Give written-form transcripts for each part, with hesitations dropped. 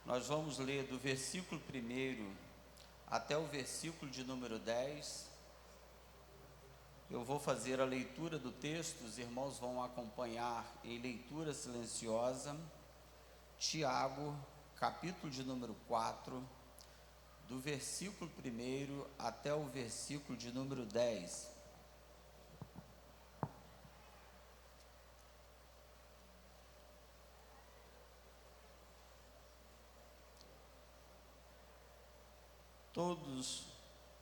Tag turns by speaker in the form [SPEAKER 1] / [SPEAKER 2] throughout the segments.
[SPEAKER 1] Nós vamos ler do versículo 1 até o versículo de número 10. Eu vou fazer a leitura do texto, os irmãos vão acompanhar em leitura silenciosa. Tiago, capítulo de número 4, do versículo 1 até o versículo de número 10. Todos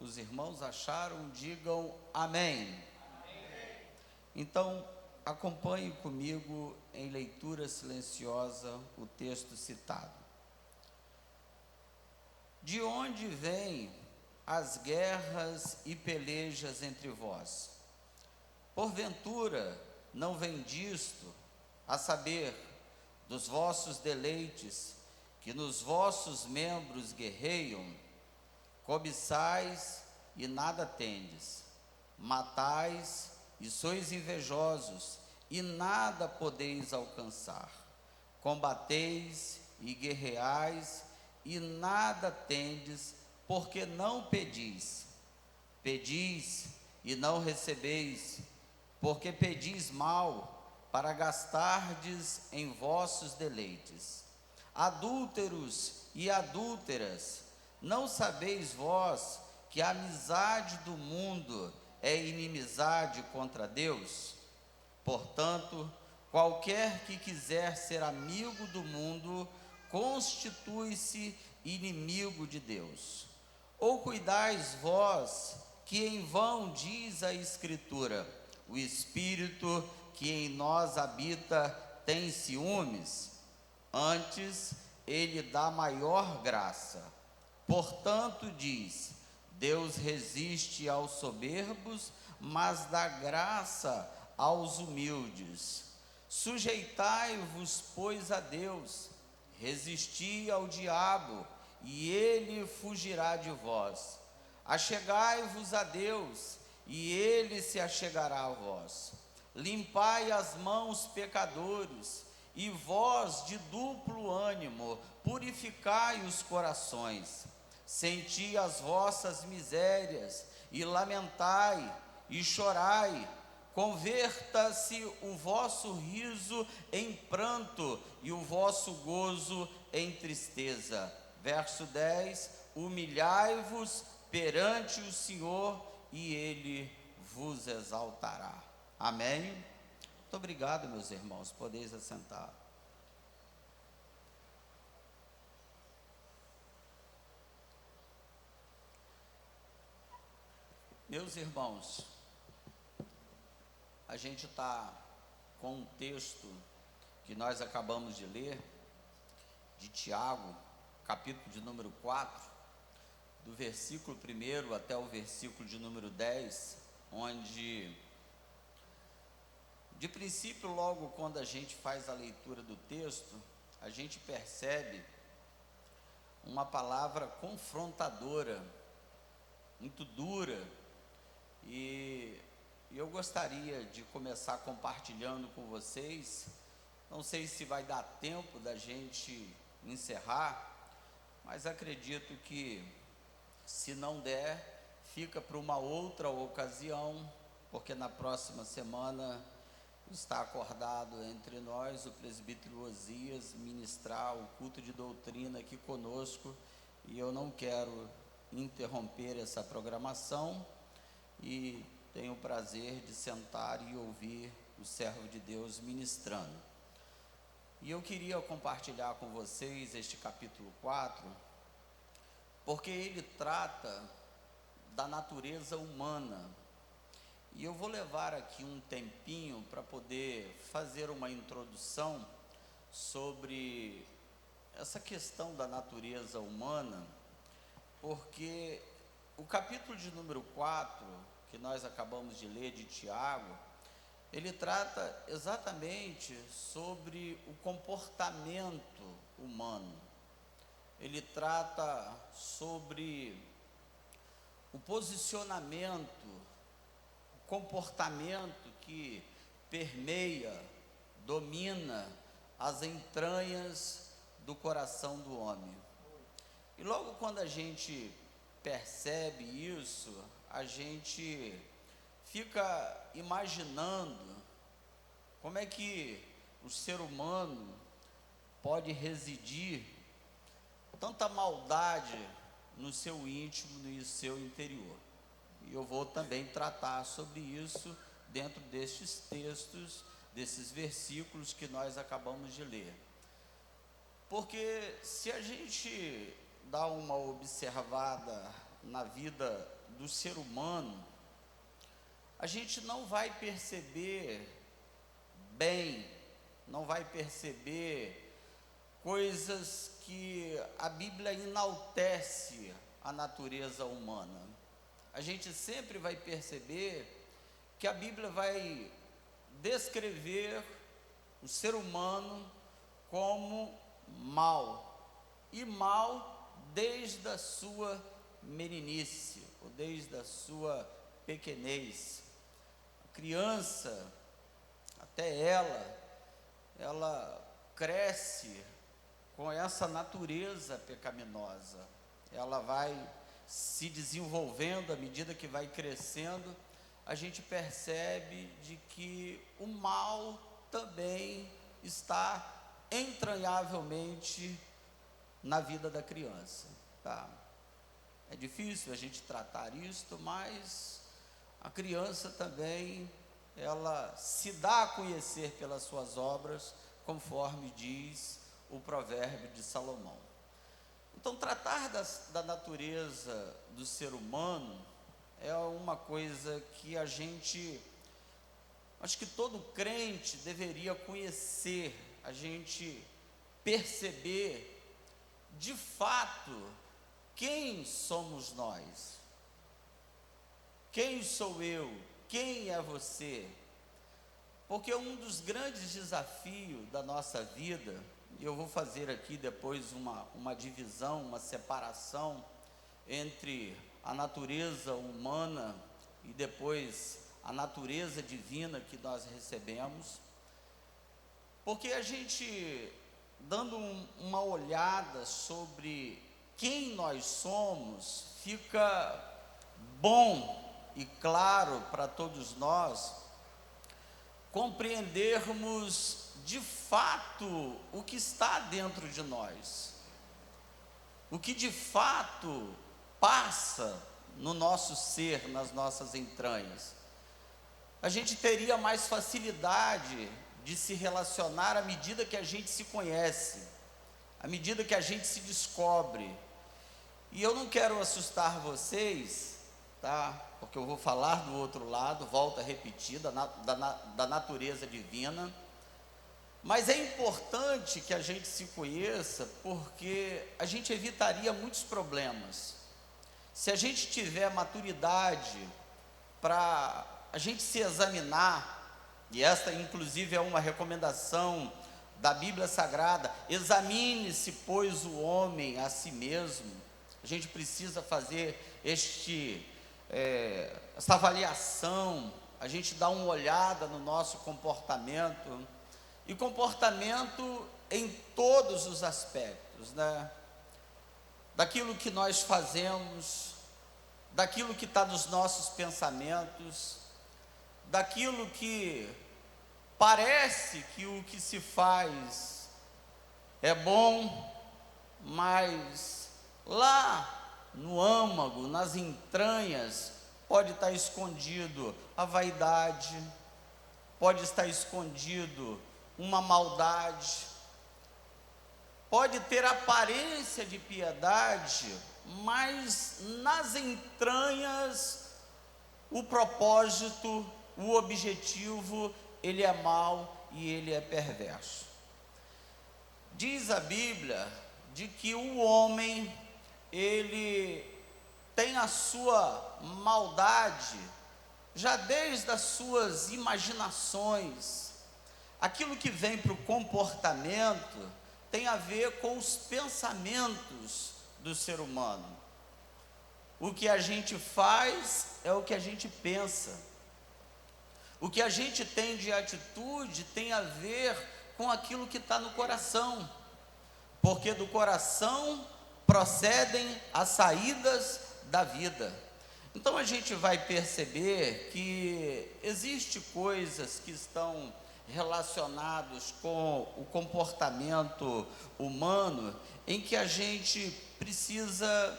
[SPEAKER 1] os irmãos acharam? Digam amém. Amém. Então, acompanhe comigo em leitura silenciosa o texto citado. De onde vêm as guerras e pelejas entre vós? Porventura não vem disto, a saber, dos vossos deleites, que nos vossos membros guerreiam? Cobiçais e nada tendes, matais e sois invejosos e nada podeis alcançar, combateis e guerreais e nada tendes, porque não pedis. Pedis e não recebeis, porque pedis mal, para gastardes em vossos deleites. Adúlteros e adúlteras, não sabeis vós que a amizade do mundo é inimizade contra Deus? Portanto, qualquer que quiser ser amigo do mundo, constitui-se inimigo de Deus. Ou cuidais vós que em vão diz a Escritura: o Espírito que em nós habita tem ciúmes? Antes, ele dá maior graça. Portanto, diz: Deus resiste aos soberbos, mas dá graça aos humildes. Sujeitai-vos, pois, a Deus, resisti ao diabo, e ele fugirá de vós. Achegai-vos a Deus, e ele se achegará a vós. Limpai as mãos, pecadores, e vós de duplo ânimo, purificai os corações. Senti as vossas misérias, e lamentai, e chorai. Converta-se o vosso riso em pranto, e o vosso gozo em tristeza. Verso 10, humilhai-vos perante o Senhor, e Ele vos exaltará. Amém? Muito obrigado, meus irmãos, podeis assentar. Meus irmãos, a gente está com um texto que nós acabamos de ler, de Tiago, capítulo de número 4, do versículo 1 até o versículo de número 10, onde, de princípio, logo quando a gente faz a leitura do texto, a gente percebe uma palavra confrontadora, muito dura, e eu gostaria de começar compartilhando com vocês. Não sei se vai dar tempo da gente encerrar, mas acredito que, se não der, fica para uma outra ocasião, porque na próxima semana está acordado entre nós o presbítero Osias ministrar o culto de doutrina aqui conosco, e eu não quero interromper essa programação, e tenho o prazer de sentar e ouvir o servo de Deus ministrando. E eu queria compartilhar com vocês este capítulo 4, porque ele trata da natureza humana. E eu vou levar aqui um tempinho para poder fazer uma introdução sobre essa questão da natureza humana, porque o capítulo de número 4, que nós acabamos de ler, de Tiago, ele trata exatamente sobre o comportamento humano. Ele trata sobre o posicionamento, o comportamento que permeia, domina as entranhas do coração do homem. E logo quando a gente percebe isso, a gente fica imaginando como é que o ser humano pode residir tanta maldade no seu íntimo e no seu interior. E eu vou também tratar sobre isso dentro destes textos, desses versículos que nós acabamos de ler. Porque se a gente dá uma observada na vida do ser humano, a gente não vai perceber bem, não vai perceber coisas que a Bíblia enaltece a natureza humana. A gente sempre vai perceber que a Bíblia vai descrever o ser humano como mal, e mal desde a sua meninice, ou desde a sua pequenez. A criança, até ela cresce com essa natureza pecaminosa. Ela vai se desenvolvendo à medida que vai crescendo. A gente percebe de que o mal também está entranhavelmente na vida da criança, tá? É difícil a gente tratar isto, mas a criança também, ela se dá a conhecer pelas suas obras, conforme diz o provérbio de Salomão. Então, tratar da natureza do ser humano é uma coisa que a gente, acho que todo crente deveria conhecer, a gente perceber de fato quem somos nós, quem sou eu, quem é você. Porque um dos grandes desafios da nossa vida, e eu vou fazer aqui depois uma divisão, uma separação entre a natureza humana e depois a natureza divina que nós recebemos, porque a gente, dando uma olhada sobre quem nós somos, fica bom e claro para todos nós compreendermos de fato o que está dentro de nós, o que de fato passa no nosso ser, nas nossas entranhas. A gente teria mais facilidade de se relacionar à medida que a gente se conhece, à medida que a gente se descobre. E eu não quero assustar vocês, tá? Porque eu vou falar do outro lado, volto a repetir, da natureza divina. Mas é importante que a gente se conheça, porque a gente evitaria muitos problemas. Se a gente tiver maturidade para a gente se examinar, e esta inclusive é uma recomendação da Bíblia Sagrada: examine-se, pois, o homem a si mesmo. A gente precisa fazer essa avaliação, a gente dá uma olhada no nosso comportamento, e comportamento em todos os aspectos, né? Daquilo que nós fazemos, daquilo que está nos nossos pensamentos, daquilo que parece que o que se faz é bom, mas lá no âmago, nas entranhas, pode estar escondido a vaidade, pode estar escondido uma maldade, pode ter aparência de piedade, mas nas entranhas o propósito, o objetivo, ele é mau e ele é perverso. Diz a Bíblia de que o homem, ele tem a sua maldade já desde as suas imaginações. Aquilo que vem para o comportamento tem a ver com os pensamentos do ser humano. O que a gente faz é o que a gente pensa. O que a gente tem de atitude tem a ver com aquilo que está no coração. porque do coração procedem as saídas da vida. Então a gente vai perceber que existe coisas que estão relacionadas com o comportamento humano, em que a gente precisa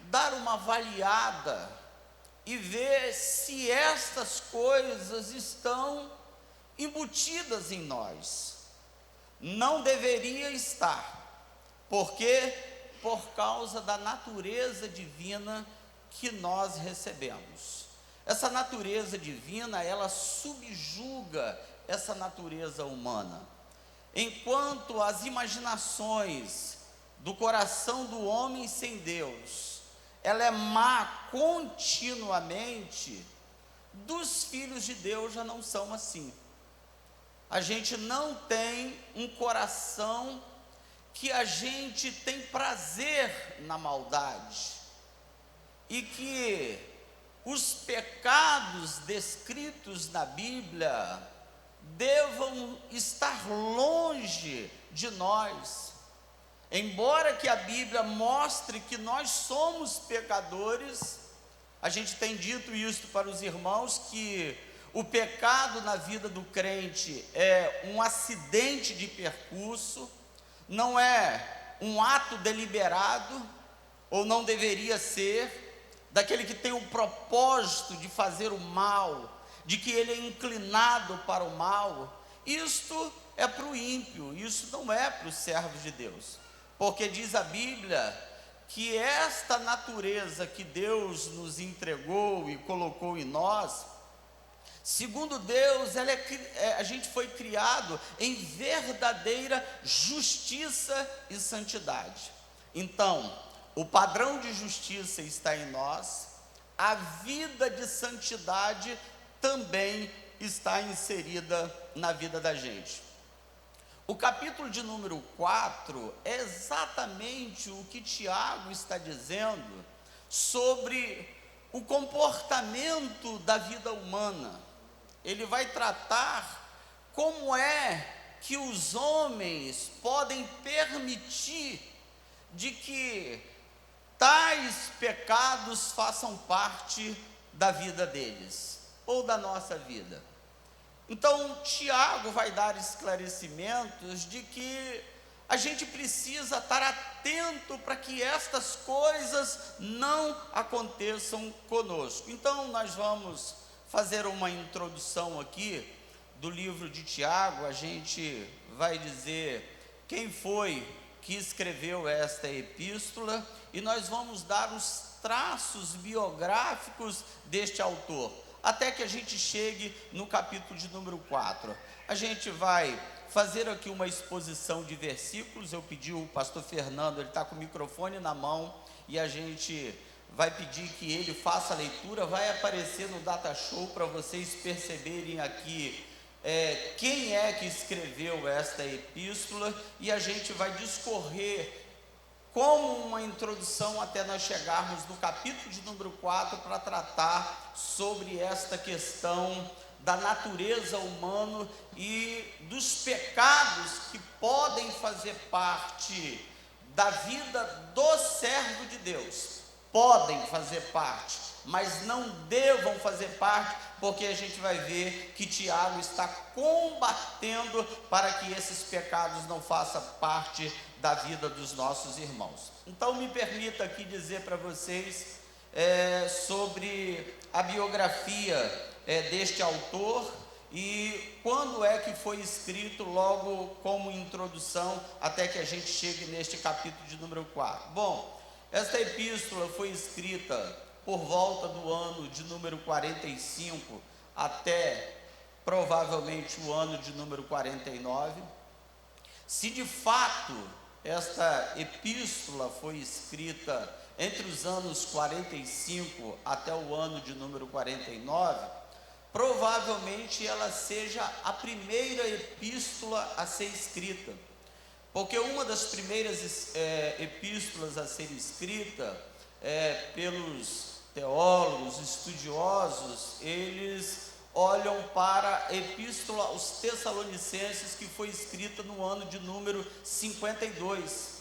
[SPEAKER 1] dar uma avaliada e ver se estas coisas estão embutidas em nós. Não deveria estar, porque por causa da natureza divina que nós recebemos. Essa natureza divina, ela subjuga essa natureza humana. Enquanto as imaginações do coração do homem sem Deus, ela é má continuamente, dos filhos de Deus já não são assim. A gente não tem um coração que a gente tem prazer na maldade, e que os pecados descritos na Bíblia devam estar longe de nós. Embora que a Bíblia mostre que nós somos pecadores, a gente tem dito isso para os irmãos, que o pecado na vida do crente é um acidente de percurso, não é um ato deliberado, ou não deveria ser, daquele que tem o propósito de fazer o mal, de que ele é inclinado para o mal. Isto é para o ímpio, isso não é para os servos de Deus, porque diz a Bíblia que esta natureza que Deus nos entregou e colocou em nós, segundo Deus, a gente foi criado em verdadeira justiça e santidade. Então, o padrão de justiça está em nós, a vida de santidade também está inserida na vida da gente. O capítulo de número 4 é exatamente o que Tiago está dizendo sobre o comportamento da vida humana. Ele vai tratar como é que os homens podem permitir de que tais pecados façam parte da vida deles, ou da nossa vida. Então, Tiago vai dar esclarecimentos de que a gente precisa estar atento para que estas coisas não aconteçam conosco. Então, nós vamos fazer uma introdução aqui do livro de Tiago. A gente vai dizer quem foi que escreveu esta epístola, e nós vamos dar os traços biográficos deste autor, até que a gente chegue no capítulo de número 4. A gente vai fazer aqui uma exposição de versículos. Eu pedi o pastor Fernando, ele está com o microfone na mão, e a gente vai pedir que ele faça a leitura. Vai aparecer no data show para vocês perceberem aqui quem é que escreveu esta epístola, e a gente vai discorrer como uma introdução até nós chegarmos no capítulo de número 4 para tratar sobre esta questão da natureza humana e dos pecados que podem fazer parte da vida do servo de Deus. Podem fazer parte, mas não devam fazer parte, porque a gente vai ver que Tiago está combatendo para que esses pecados não façam parte da vida dos nossos irmãos. Então me permita aqui dizer para vocês sobre a biografia deste autor e quando é que foi escrito, logo como introdução, até que a gente chegue neste capítulo de número 4. Bom, esta epístola foi escrita por volta do ano de número 45 até provavelmente o ano de número 49. Se de fato esta epístola foi escrita entre os anos 45 até o ano de número 49, provavelmente ela seja a primeira epístola a ser escrita, porque uma das primeiras epístolas a ser escrita pelos teólogos, estudiosos, eles olham para a Epístola aos Tessalonicenses, que foi escrita no ano de número 52.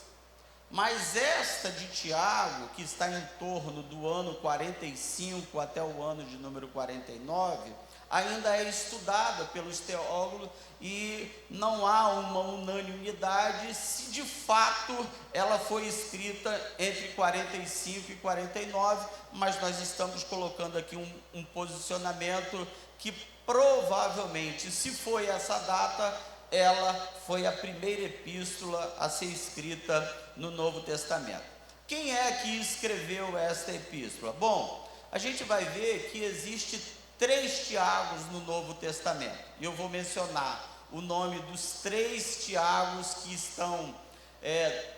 [SPEAKER 1] Mas esta de Tiago, que está em torno do ano 45 até o ano de número 49, ainda é estudada pelos teólogos e não há uma unanimidade se de fato ela foi escrita entre 45 e 49, mas nós estamos colocando aqui um posicionamento que provavelmente, se foi essa data, ela foi a primeira epístola a ser escrita no Novo Testamento. Quem é que escreveu esta epístola? Bom, a gente vai ver que existe 3 Tiagos no Novo Testamento. E eu vou mencionar o nome dos 3 Tiagos que estão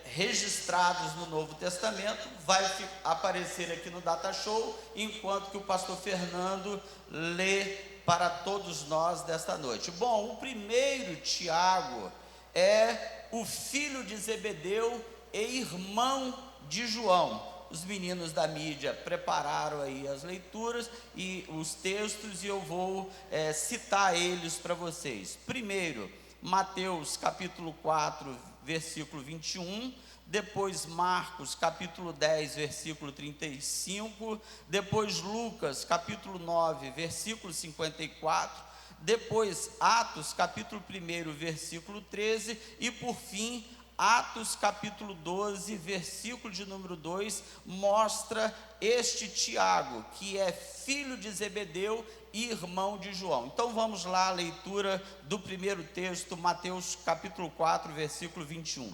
[SPEAKER 1] registrados no Novo Testamento. Vai aparecer aqui no Data Show, enquanto que o pastor Fernando lê para todos nós desta noite. Bom, o primeiro Tiago é o filho de Zebedeu e irmão de João. Os meninos da mídia prepararam aí as leituras e os textos, e eu vou citar eles para vocês. Primeiro, Mateus capítulo 4, versículo 21, depois Marcos capítulo 10, versículo 35, depois Lucas capítulo 9, versículo 54, depois Atos capítulo 1, versículo 13, e por fim Atos capítulo 12, versículo de número 2, mostra este Tiago, que é filho de Zebedeu e irmão de João. Então vamos lá, a leitura do primeiro texto, Mateus capítulo 4, versículo 21.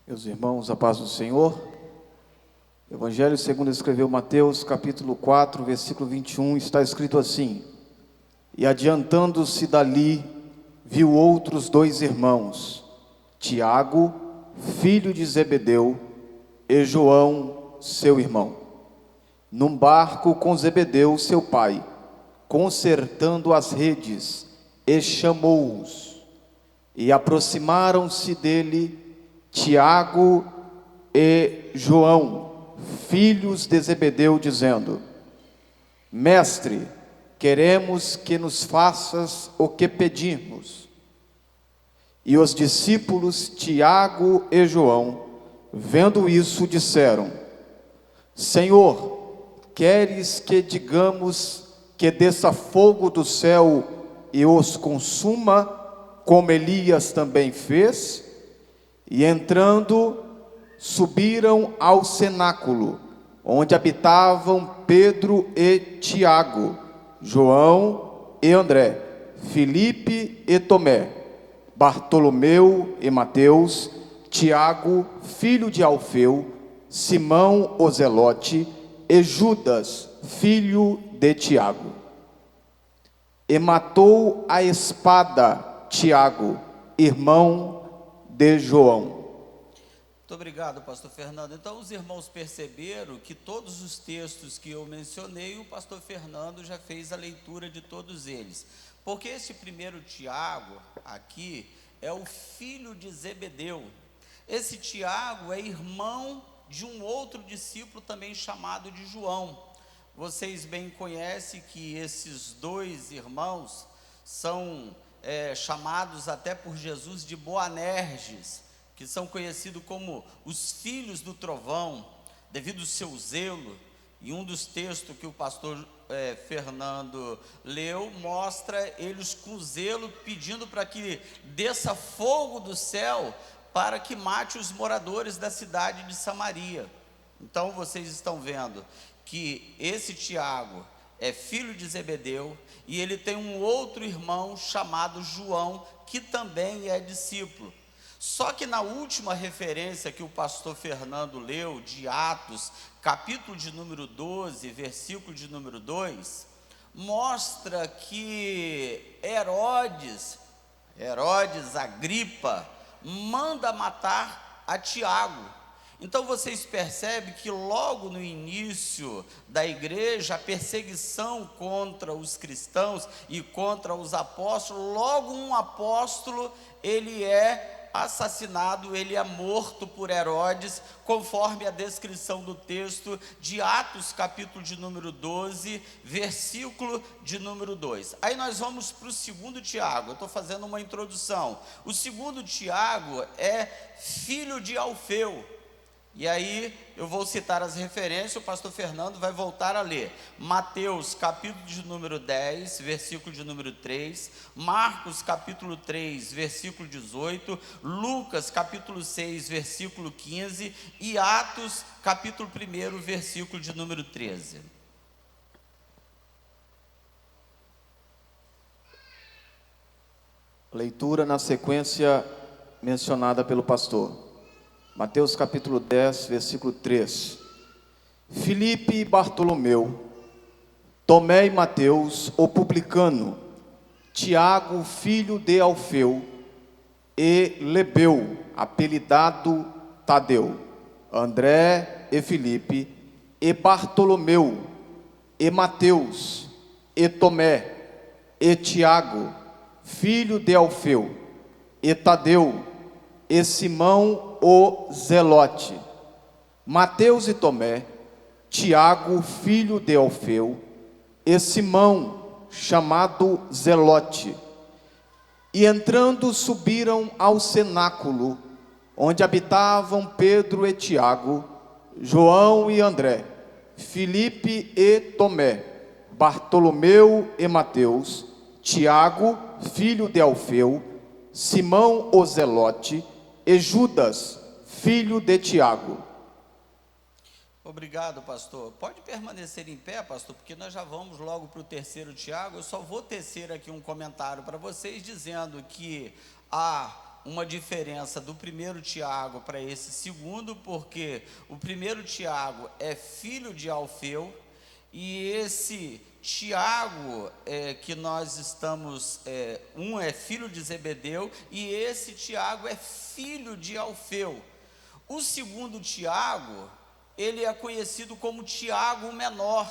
[SPEAKER 2] Meus irmãos, a paz do Senhor. Evangelho segundo escreveu Mateus capítulo 4, versículo 21, está escrito assim: E adiantando-se dali, viu outros 2 irmãos, Tiago, filho de Zebedeu, e João, seu irmão, num barco com Zebedeu, seu pai, consertando as redes, e chamou-os. E aproximaram-se dele Tiago e João, filhos de Zebedeu, dizendo: Mestre, queremos que nos faças o que pedimos. E os discípulos Tiago e João, vendo isso, disseram: Senhor, queres que digamos que desça fogo do céu e os consuma, como Elias também fez? E entrando, subiram ao cenáculo, onde habitavam Pedro e Tiago, João e André, Filipe e Tomé, Bartolomeu e Mateus, Tiago, filho de Alfeu, Simão o Zelote e Judas, filho de Tiago. E matou a espada Tiago, irmão de João.
[SPEAKER 1] Muito obrigado, pastor Fernando. Então os irmãos perceberam que todos os textos que eu mencionei, o pastor Fernando já fez a leitura de todos eles, porque esse primeiro Tiago aqui é o filho de Zebedeu. Esse Tiago é irmão de um outro discípulo também chamado de João. Vocês bem conhecem que esses 2 irmãos são chamados até por Jesus de Boanerges, que são conhecidos como os filhos do trovão, devido ao seu zelo. E um dos textos que o pastor Fernando leu, mostra eles com zelo, pedindo para que desça fogo do céu, para que mate os moradores da cidade de Samaria. Então vocês estão vendo que esse Tiago é filho de Zebedeu, e ele tem um outro irmão chamado João, que também é discípulo. Só que na última referência que o pastor Fernando leu, de Atos, capítulo de número 12, versículo de número 2, mostra que Herodes Agripa, manda matar a Tiago. Então vocês percebem que logo no início da igreja, a perseguição contra os cristãos e contra os apóstolos, logo um apóstolo, ele é assassinado, ele é morto por Herodes, conforme a descrição do texto de Atos, capítulo de número 12, versículo de número 2. Aí nós vamos para o segundo Tiago, eu estou fazendo uma introdução. O segundo Tiago é filho de Alfeu. E aí eu vou citar as referências, o pastor Fernando vai voltar a ler. Mateus, capítulo de número 10, versículo de número 3. Marcos, capítulo 3, versículo 18. Lucas, capítulo 6, versículo 15. E Atos, capítulo 1, versículo de número 13.
[SPEAKER 2] Leitura na sequência mencionada pelo pastor. Mateus capítulo 10, versículo 3. Filipe e Bartolomeu, Tomé e Mateus, o publicano, Tiago, filho de Alfeu, e Lebeu, apelidado Tadeu, André e Filipe, e Bartolomeu, e Mateus, e Tomé, e Tiago, filho de Alfeu, e Tadeu, e Simão o Zelote, Mateus e Tomé, Tiago, filho de Alfeu, e Simão, chamado Zelote. E entrando subiram ao cenáculo, onde habitavam Pedro e Tiago, João e André, Filipe e Tomé, Bartolomeu e Mateus, Tiago, filho de Alfeu, Simão o Zelote, e Judas, filho de Tiago.
[SPEAKER 1] Obrigado, pastor. Pode permanecer em pé, pastor, porque nós já vamos logo para o terceiro Tiago. Eu só vou tecer aqui um comentário para vocês, dizendo que há uma diferença do primeiro Tiago para esse segundo, porque o primeiro Tiago é filho de Alfeu, e esse Tiago, que nós estamos, um é filho de Zebedeu, e esse Tiago é filho de Alfeu. O segundo Tiago, ele é conhecido como Tiago o menor.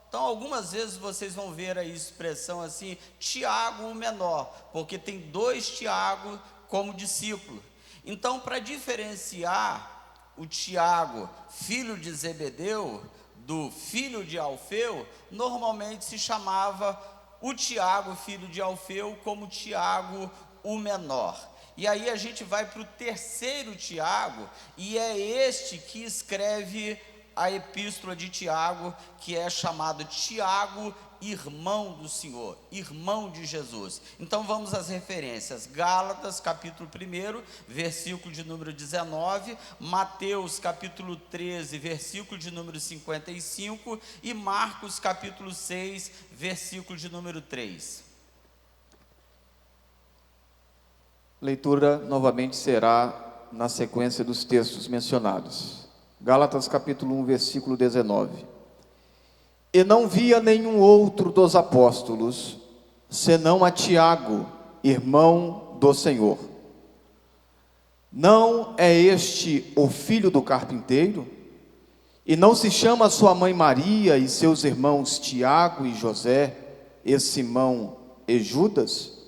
[SPEAKER 1] Então, algumas vezes vocês vão ver a expressão assim, Tiago o menor, porque tem dois Tiago como discípulo. Então, para diferenciar o Tiago, filho de Zebedeu, do filho de Alfeu, normalmente se chamava o Tiago, filho de Alfeu, como Tiago o menor. E aí a gente vai para o terceiro Tiago, e é este que escreve a epístola de Tiago, que é chamado Tiago, irmão do Senhor, irmão de Jesus. Então vamos às referências. Gálatas, capítulo 1, versículo de número 19, Mateus, capítulo 13, versículo de número 55, e Marcos, capítulo 6, versículo de número 3.
[SPEAKER 2] Leitura novamente será na sequência dos textos mencionados. Gálatas capítulo 1, versículo 19. E não via nenhum outro dos apóstolos, senão a Tiago, irmão do Senhor. Não é este o filho do carpinteiro? E não se chama sua mãe Maria e seus irmãos Tiago e José, e Simão e Judas?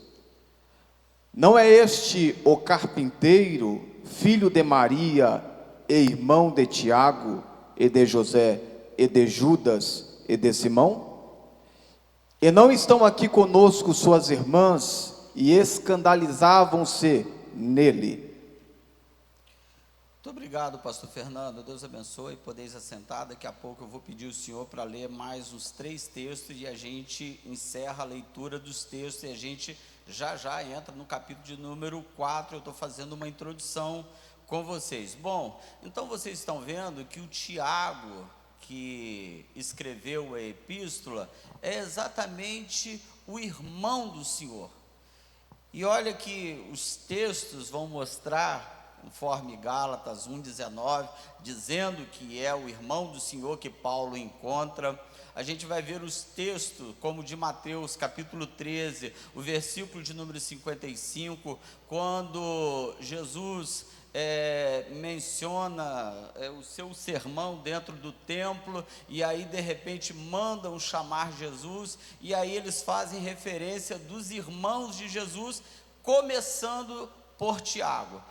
[SPEAKER 2] Não é este o carpinteiro, filho de Maria e irmão de Tiago e de José e de Judas e de Simão? E não estão aqui conosco suas irmãs, e escandalizavam-se nele.
[SPEAKER 1] Muito obrigado, pastor Fernando. Deus abençoe, podeis assentar. Daqui a pouco eu vou pedir ao senhor para ler mais uns 3 textos, e a gente encerra a leitura dos textos, e a gente já entra no capítulo de número 4, eu estou fazendo uma introdução com vocês. Bom, então vocês estão vendo que o Tiago, que escreveu a epístola, é exatamente o irmão do Senhor. E olha que os textos vão mostrar, conforme Gálatas 1,19, dizendo que é o irmão do Senhor que Paulo encontra. A gente vai ver os textos, como de Mateus, capítulo 13, o versículo de número 55, quando Jesus menciona o seu sermão dentro do templo, e aí de repente mandam chamar Jesus, e aí eles fazem referência dos irmãos de Jesus, começando por Tiago.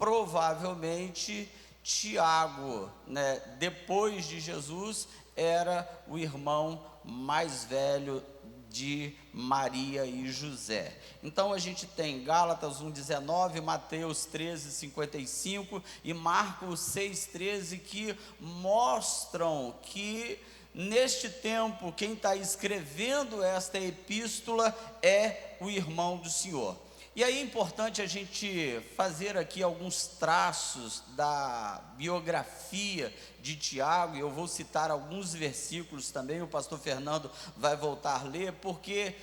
[SPEAKER 1] provavelmente Tiago, né, depois de Jesus, era o irmão mais velho de Maria e José. Então a gente tem Gálatas 1,19, Mateus 13,55 e Marcos 6,13, que mostram que neste tempo quem está escrevendo esta epístola é o irmão do Senhor. E aí é importante a gente fazer aqui alguns traços da biografia de Tiago, e eu vou citar alguns versículos também, o pastor Fernando vai voltar a ler, porque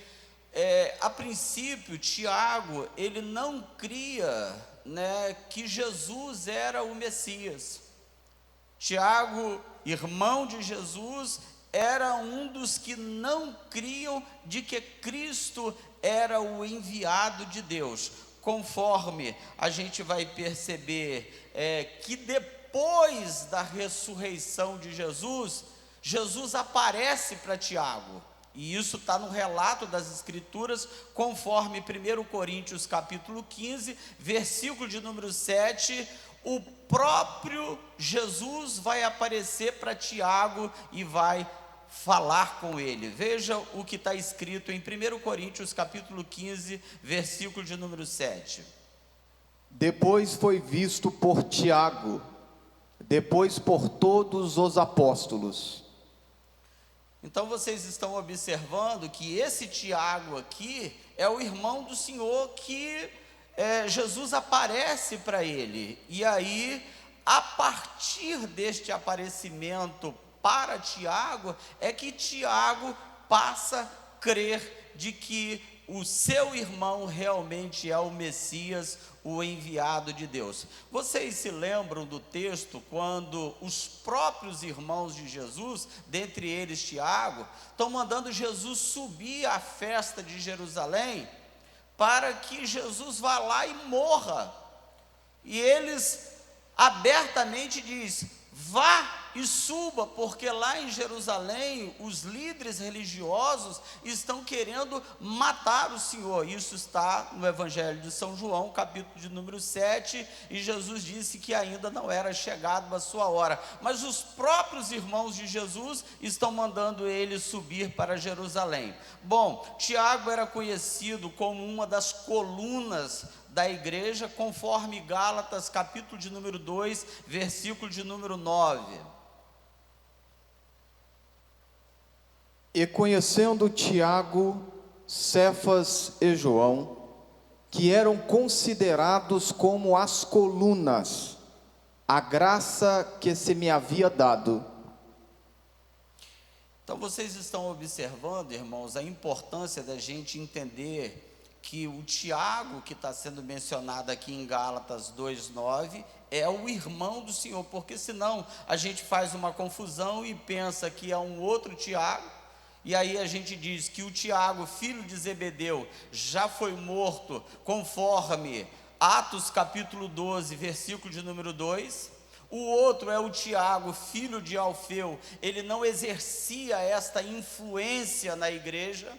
[SPEAKER 1] a princípio Tiago, ele não cria, né, que Jesus era o Messias. Tiago, irmão de Jesus, era um dos que não criam de que Cristo era o enviado de Deus, conforme a gente vai perceber que depois da ressurreição de Jesus, Jesus aparece para Tiago, e isso está no relato das Escrituras, conforme 1 Coríntios capítulo 15, versículo de número 7, o próprio Jesus vai aparecer para Tiago e vai falar com ele. Veja o que está escrito em 1 Coríntios capítulo 15, versículo de número 7.
[SPEAKER 2] Depois foi visto por Tiago, depois por todos os apóstolos.
[SPEAKER 1] Então vocês estão observando que esse Tiago aqui é o irmão do Senhor, que Jesus aparece para ele, e aí a partir deste aparecimento para Tiago, é que Tiago passa a crer de que o seu irmão realmente é o Messias, o enviado de Deus. Vocês se lembram do texto quando os próprios irmãos de Jesus, dentre eles Tiago, estão mandando Jesus subir à festa de Jerusalém, para que Jesus vá lá e morra, e eles abertamente dizem: vá e suba, porque lá em Jerusalém os líderes religiosos estão querendo matar o Senhor. Isso está no Evangelho de São João, capítulo de número 7, e Jesus disse que ainda não era chegado a sua hora, mas os próprios irmãos de Jesus estão mandando ele subir para Jerusalém. Bom, Tiago era conhecido como uma das colunas da igreja, conforme Gálatas capítulo de número 2, versículo de número 9.
[SPEAKER 2] E conhecendo Tiago, Cefas e João, que eram considerados como as colunas, a graça que se me havia dado.
[SPEAKER 1] Então vocês estão observando, irmãos, a importância da gente entender que o Tiago, que está sendo mencionado aqui em Gálatas 2,9, é o irmão do Senhor, porque senão a gente faz uma confusão e pensa que é um outro Tiago, e aí a gente diz que o Tiago, filho de Zebedeu, já foi morto, conforme Atos capítulo 12, versículo de número 2, o outro é o Tiago, filho de Alfeu, ele não exercia esta influência na igreja,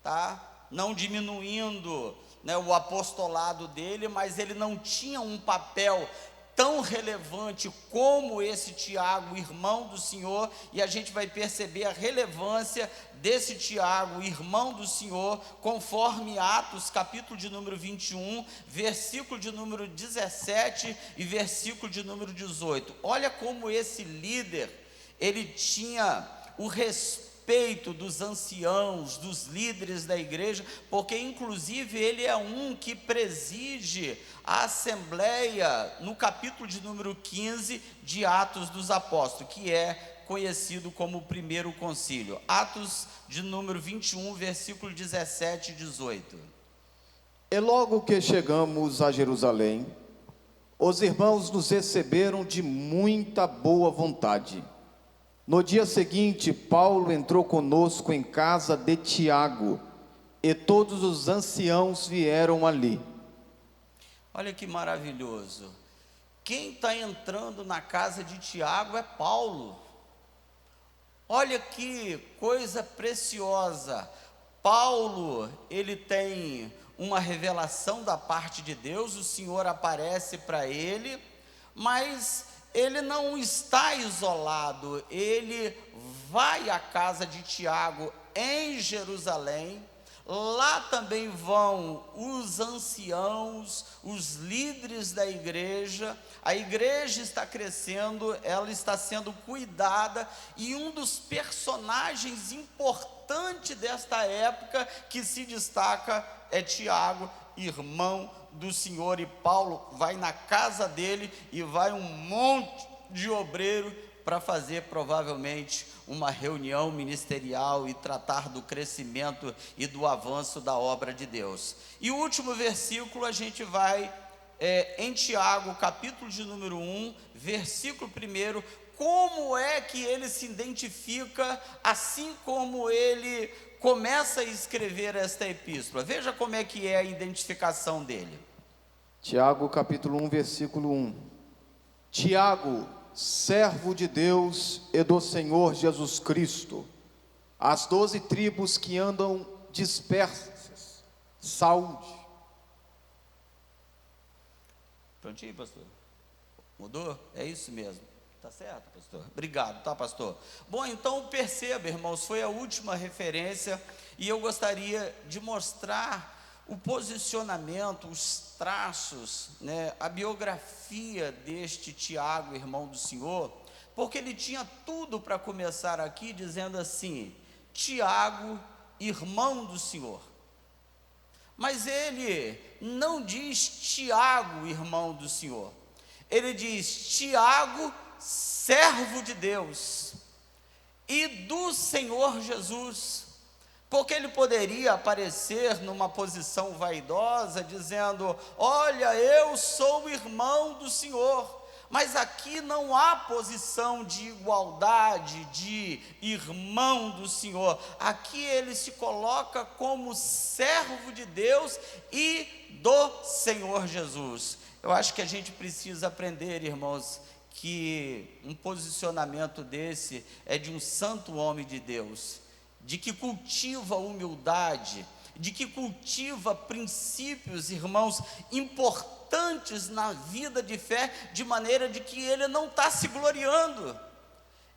[SPEAKER 1] tá? Não diminuindo, né, o apostolado dele, mas ele não tinha um papel tão relevante como esse Tiago, irmão do Senhor, e a gente vai perceber a relevância desse Tiago, irmão do Senhor, conforme Atos, capítulo de número 21, versículo de número 17 e versículo de número 18. Olha como esse líder, ele tinha o respeito dos anciãos, dos líderes da igreja, porque inclusive ele é um que preside a assembleia no capítulo de número 15 de Atos dos Apóstolos, que é conhecido como o primeiro concílio. Atos de número 21, versículo 17 e 18.
[SPEAKER 2] E logo que chegamos a Jerusalém, os irmãos nos receberam de muita boa vontade. No dia seguinte, Paulo entrou conosco em casa de Tiago, e todos os anciãos vieram ali.
[SPEAKER 1] Olha que maravilhoso. Quem está entrando na casa de Tiago é Paulo. Olha que coisa preciosa. Paulo, ele tem uma revelação da parte de Deus, o Senhor aparece para ele, mas ele não está isolado, ele vai à casa de Tiago em Jerusalém. Lá também vão os anciãos, os líderes da igreja. A igreja está crescendo, ela está sendo cuidada, e um dos personagens importantes desta época que se destaca é Tiago, irmão do Senhor. E Paulo vai na casa dele e vai um monte de obreiro para fazer provavelmente uma reunião ministerial e tratar do crescimento e do avanço da obra de Deus. E o último versículo a gente vai em Tiago, capítulo de número 1, versículo 1, como é que ele se identifica, assim como ele começa a escrever esta epístola. Veja como é que é a identificação dele.
[SPEAKER 2] Tiago, capítulo 1, versículo 1. Tiago, servo de Deus e do Senhor Jesus Cristo, as 12 tribos que andam dispersas, saúde.
[SPEAKER 1] Prontinho, pastor? Mudou? É isso mesmo. Tá certo, pastor? Obrigado, tá, pastor? Bom, então perceba, irmãos, foi a última referência, e eu gostaria de mostrar o posicionamento, os traços, a biografia deste Tiago, irmão do Senhor, porque ele tinha tudo para começar aqui dizendo assim: Tiago, irmão do Senhor. Mas ele não diz Tiago, irmão do Senhor, ele diz Tiago, servo de Deus e do Senhor Jesus. Porque ele poderia aparecer numa posição vaidosa, dizendo: olha, eu sou o irmão do Senhor. Mas aqui não há posição de igualdade, de irmão do Senhor. Aqui ele se coloca como servo de Deus e do Senhor Jesus. Eu acho que a gente precisa aprender, irmãos, que um posicionamento desse é de um santo homem de Deus, de que cultiva humildade, de que cultiva princípios, irmãos, importantes na vida de fé, de maneira de que ele não está se gloriando,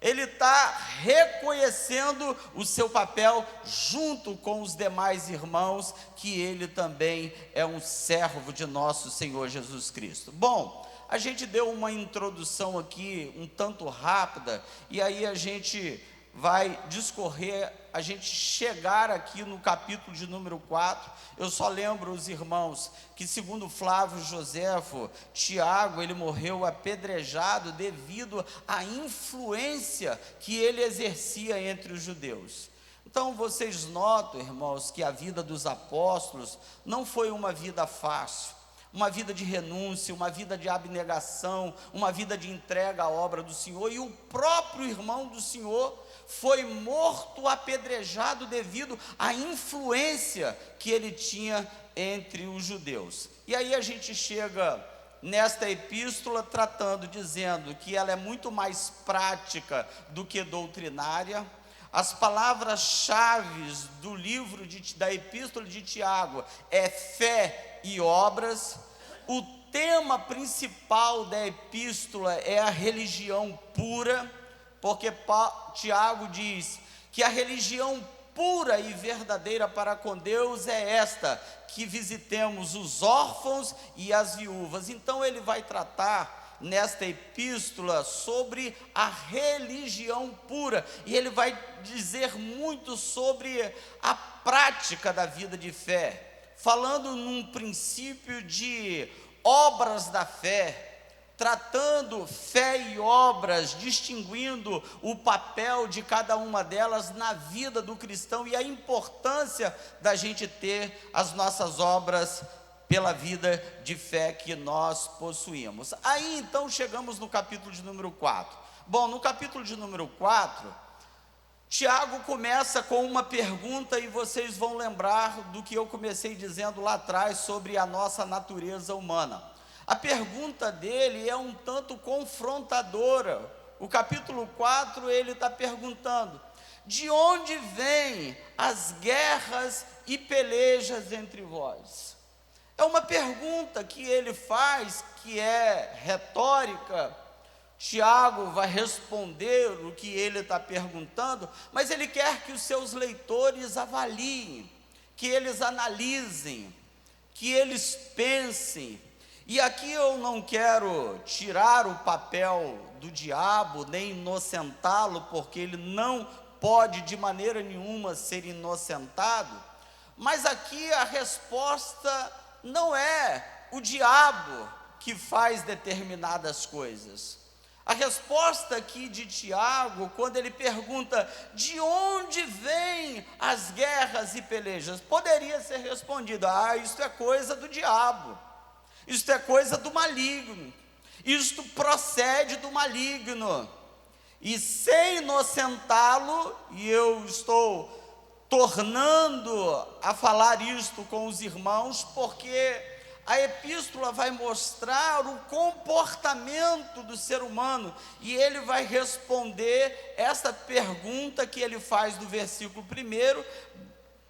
[SPEAKER 1] ele está reconhecendo o seu papel junto com os demais irmãos, que ele também é um servo de nosso Senhor Jesus Cristo. Bom, a gente deu uma introdução aqui um tanto rápida, e aí a gente vai discorrer, a gente chegar aqui no capítulo de número 4. Eu só lembro os irmãos que, segundo Flávio Joséfo, Tiago, ele morreu apedrejado devido à influência que ele exercia entre os judeus. Então vocês notam, irmãos, que a vida dos apóstolos não foi uma vida fácil, uma vida de renúncia, uma vida de abnegação, uma vida de entrega à obra do Senhor. E o próprio irmão do Senhor foi morto apedrejado devido à influência que ele tinha entre os judeus. E aí a gente chega nesta epístola dizendo que ela é muito mais prática do que doutrinária. As palavras-chave do livro da epístola de Tiago é fé e obras. O tema principal da epístola é a religião pura, porque Tiago diz que a religião pura e verdadeira para com Deus é esta, que visitemos os órfãos e as viúvas. Então ele vai tratar nesta epístola sobre a religião pura, e ele vai dizer muito sobre a prática da vida de fé, falando num princípio de obras da fé, tratando fé e obras, distinguindo o papel de cada uma delas na vida do cristão e a importância da gente ter as nossas obras pela vida de fé que nós possuímos. Aí então chegamos no capítulo de número 4. Bom, no capítulo de número 4, Tiago começa com uma pergunta, e vocês vão lembrar do que eu comecei dizendo lá atrás sobre a nossa natureza humana. A pergunta dele é um tanto confrontadora. O capítulo 4, ele está perguntando: de onde vêm as guerras e pelejas entre vós? É uma pergunta que ele faz, que é retórica. Tiago vai responder o que ele está perguntando, mas ele quer que os seus leitores avaliem, que eles analisem, que eles pensem. E aqui eu não quero tirar o papel do diabo, nem inocentá-lo, porque ele não pode de maneira nenhuma ser inocentado, mas aqui a resposta não é o diabo que faz determinadas coisas. A resposta aqui de Tiago, quando ele pergunta de onde vêm as guerras e pelejas, poderia ser respondido: isto é coisa do diabo, isto é coisa do maligno, isto procede do maligno. E sem inocentá-lo, e eu estou tornando a falar isto com os irmãos, porque a epístola vai mostrar o comportamento do ser humano, e ele vai responder essa pergunta que ele faz do versículo 1,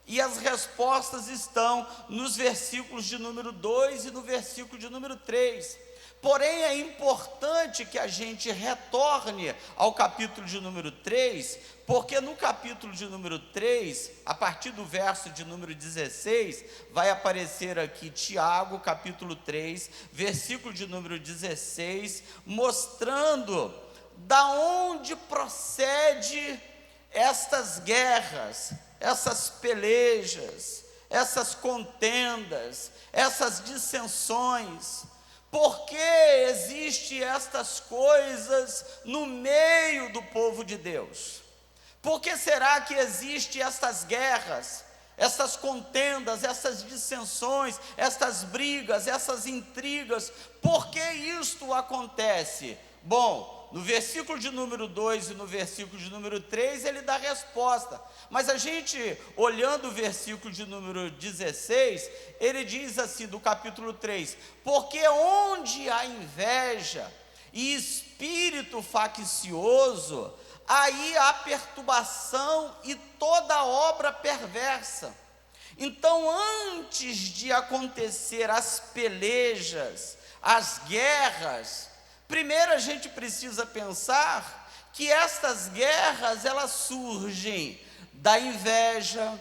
[SPEAKER 1] e as respostas estão nos versículos de número 2 e no versículo de número 3. Porém, é importante que a gente retorne ao capítulo de número 3, porque no capítulo de número 3, a partir do verso de número 16, vai aparecer aqui Tiago, capítulo 3, versículo de número 16, mostrando da onde procede estas guerras, essas pelejas, essas contendas, essas dissensões. Por que existem estas coisas no meio do povo de Deus? Por que será que existem estas guerras, essas contendas, essas dissensões, essas brigas, essas intrigas? Por que isto acontece? Bom, no versículo de número 2 e no versículo de número 3 ele dá resposta, mas a gente, olhando o versículo de número 16, ele diz assim, do capítulo 3, porque onde há inveja e espírito faccioso, aí há perturbação e toda obra perversa. Então, antes de acontecer as pelejas, as guerras, primeiro a gente precisa pensar que estas guerras, elas surgem da inveja,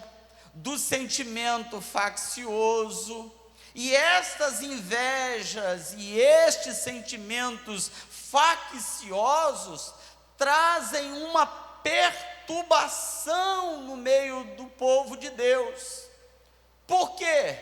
[SPEAKER 1] do sentimento faccioso, e estas invejas e estes sentimentos facciosos trazem uma perturbação no meio do povo de Deus. Por quê?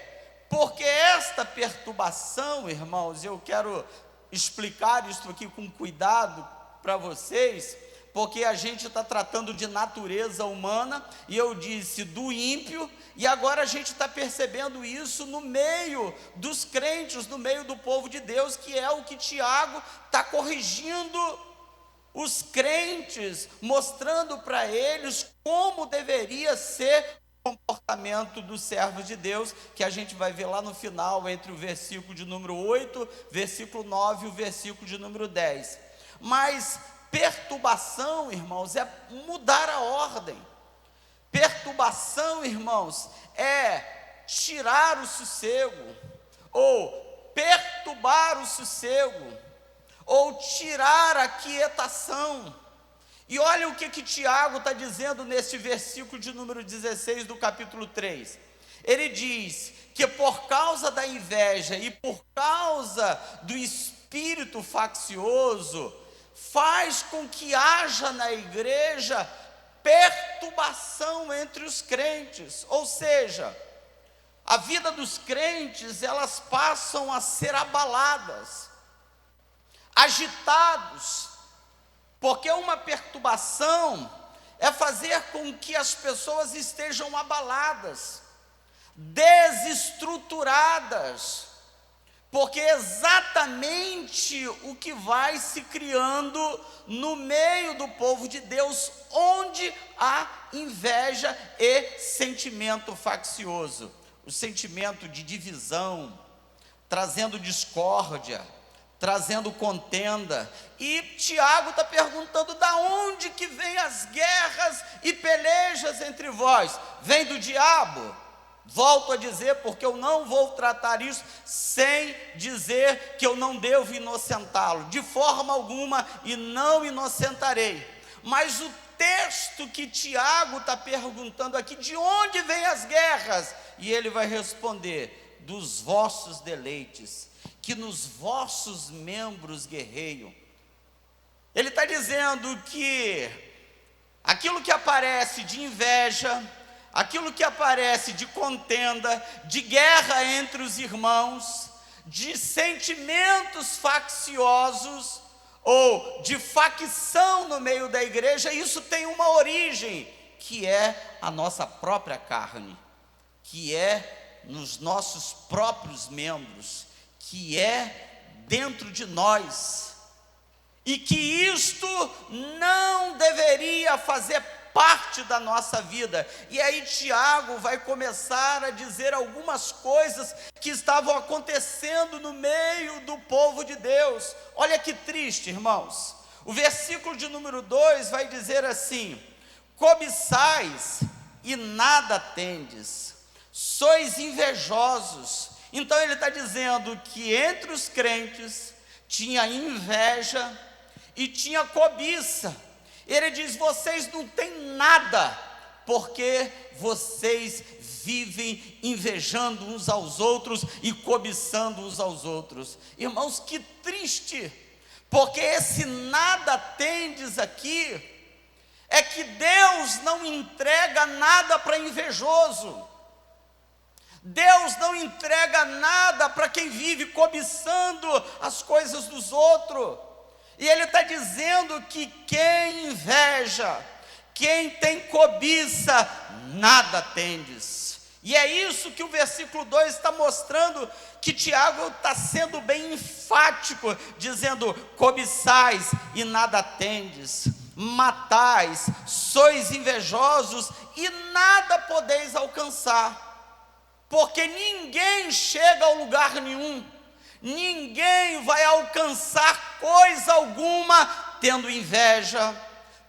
[SPEAKER 1] Porque esta perturbação, irmãos, eu quero explicar isso aqui com cuidado para vocês, porque a gente está tratando de natureza humana, e eu disse do ímpio, e agora a gente está percebendo isso no meio dos crentes, no meio do povo de Deus, que é o que Tiago está corrigindo os crentes, mostrando para eles como deveria ser o comportamento dos servos de Deus, que a gente vai ver lá no final, entre o versículo de número 8, versículo 9 e o versículo de número 10. Mas perturbação, irmãos, é mudar a ordem. Perturbação, irmãos, é tirar o sossego, ou perturbar o sossego, ou tirar a quietação. E olha o que Tiago está dizendo nesse versículo de número 16 do capítulo 3. Ele diz que por causa da inveja e por causa do espírito faccioso, faz com que haja na igreja perturbação entre os crentes. Ou seja, a vida dos crentes, elas passam a ser abaladas, agitados, porque uma perturbação é fazer com que as pessoas estejam abaladas, desestruturadas, porque é exatamente o que vai se criando no meio do povo de Deus, onde há inveja e sentimento faccioso, o sentimento de divisão, trazendo discórdia, trazendo contenda. E Tiago está perguntando: da onde que vem as guerras e pelejas entre vós? Vem do diabo? Volto a dizer, porque eu não vou tratar isso sem dizer que eu não devo inocentá-lo, de forma alguma, e não inocentarei. Mas o texto que Tiago está perguntando aqui, de onde vêm as guerras? E ele vai responder, dos vossos deleites, que nos vossos membros guerreiam. Ele está dizendo que aquilo que aparece de inveja, aquilo que aparece de contenda, de guerra entre os irmãos, de sentimentos facciosos, ou de facção no meio da igreja, isso tem uma origem, que é a nossa própria carne, que é nos nossos próprios membros, que é dentro de nós, e que isto não deveria fazer parte da nossa vida. E aí Tiago vai começar a dizer algumas coisas que estavam acontecendo no meio do povo de Deus. Olha que triste, irmãos. O versículo de número 2 vai dizer assim: cobiçais e nada tendes, sois invejosos. Então ele está dizendo que entre os crentes tinha inveja e tinha cobiça. Ele diz, vocês não têm nada, porque vocês vivem invejando uns aos outros e cobiçando uns aos outros. Irmãos, que triste, porque esse nada tendes aqui, é que Deus não entrega nada para invejoso. Deus não entrega nada para quem vive cobiçando as coisas dos outros. E ele está dizendo que quem inveja, quem tem cobiça, nada tendes. E é isso que o versículo 2 está mostrando, que Tiago está sendo bem enfático, dizendo, cobiçais e nada tendes, matais, sois invejosos e nada podeis alcançar, porque ninguém chega ao lugar nenhum. Ninguém vai alcançar coisa alguma tendo inveja,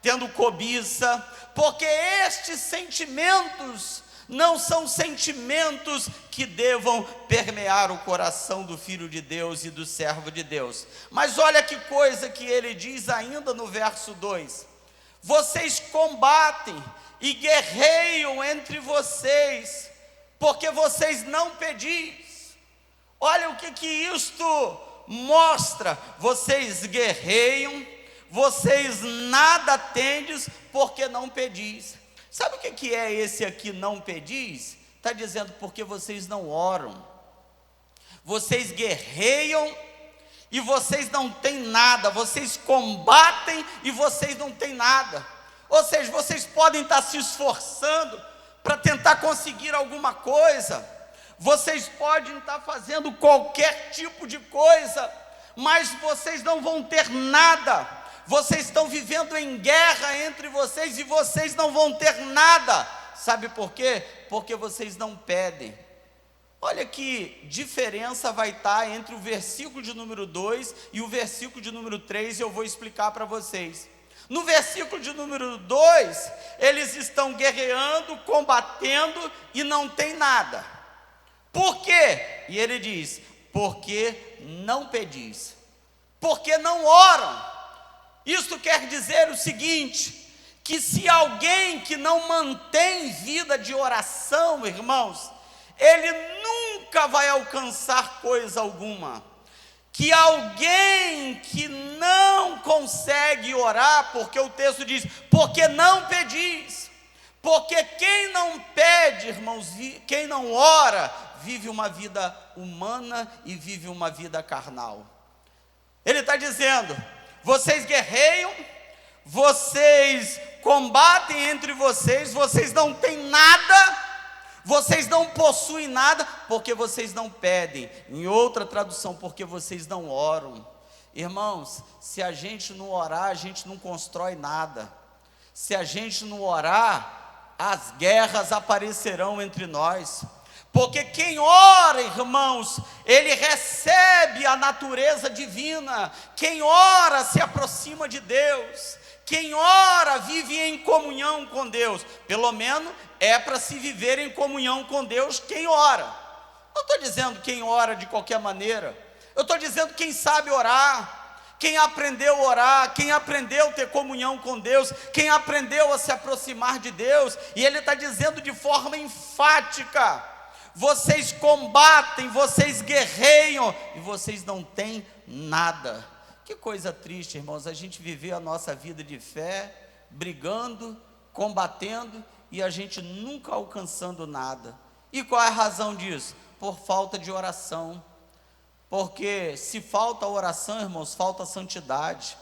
[SPEAKER 1] tendo cobiça, porque estes sentimentos não são sentimentos que devam permear o coração do Filho de Deus e do servo de Deus. Mas olha que coisa que ele diz ainda no verso 2: vocês combatem e guerreiam entre vocês, porque vocês não pedis. Olha o que isto mostra: vocês guerreiam, vocês nada tendes, porque não pedis. Sabe o que é esse aqui, não pedis? Está dizendo, porque vocês não oram. Vocês guerreiam e vocês não têm nada, vocês combatem e vocês não têm nada. Ou seja, vocês podem estar se esforçando para tentar conseguir alguma coisa, vocês podem estar fazendo qualquer tipo de coisa, mas vocês não vão ter nada. Vocês estão vivendo em guerra entre vocês e vocês não vão ter nada. Sabe por quê? Porque vocês não pedem. Olha que diferença vai estar entre o versículo de número 2 e o versículo de número 3, e eu vou explicar para vocês. No versículo de número 2, eles estão guerreando, combatendo e não tem nada. Por quê? E ele diz, porque não pedis, porque não oram. Isso quer dizer o seguinte, que se alguém que não mantém vida de oração, irmãos, ele nunca vai alcançar coisa alguma. Que alguém que não consegue orar, porque o texto diz, porque não pedis, porque quem não pede, irmãos, quem não ora, vive uma vida humana e vive uma vida carnal. Ele está dizendo, vocês guerreiam, vocês combatem entre vocês, vocês não têm nada, vocês não possuem nada, porque vocês não pedem. Em outra tradução, porque vocês não oram. Irmãos, se a gente não orar, a gente não constrói nada. Se a gente não orar, as guerras aparecerão entre nós. Porque quem ora, irmãos, ele recebe a natureza divina. Quem ora se aproxima de Deus. Quem ora vive em comunhão com Deus. Pelo menos é para se viver em comunhão com Deus quem ora. Não estou dizendo quem ora de qualquer maneira. Eu estou dizendo quem sabe orar, quem aprendeu a orar, quem aprendeu a ter comunhão com Deus, quem aprendeu a se aproximar de Deus. E ele está dizendo de forma enfática: vocês combatem, vocês guerreiam e vocês não têm nada. Que coisa triste, irmãos, a gente viver a nossa vida de fé, brigando, combatendo, e a gente nunca alcançando nada. E qual é a razão disso? Por falta de oração. Porque se falta oração, irmãos, falta santidade.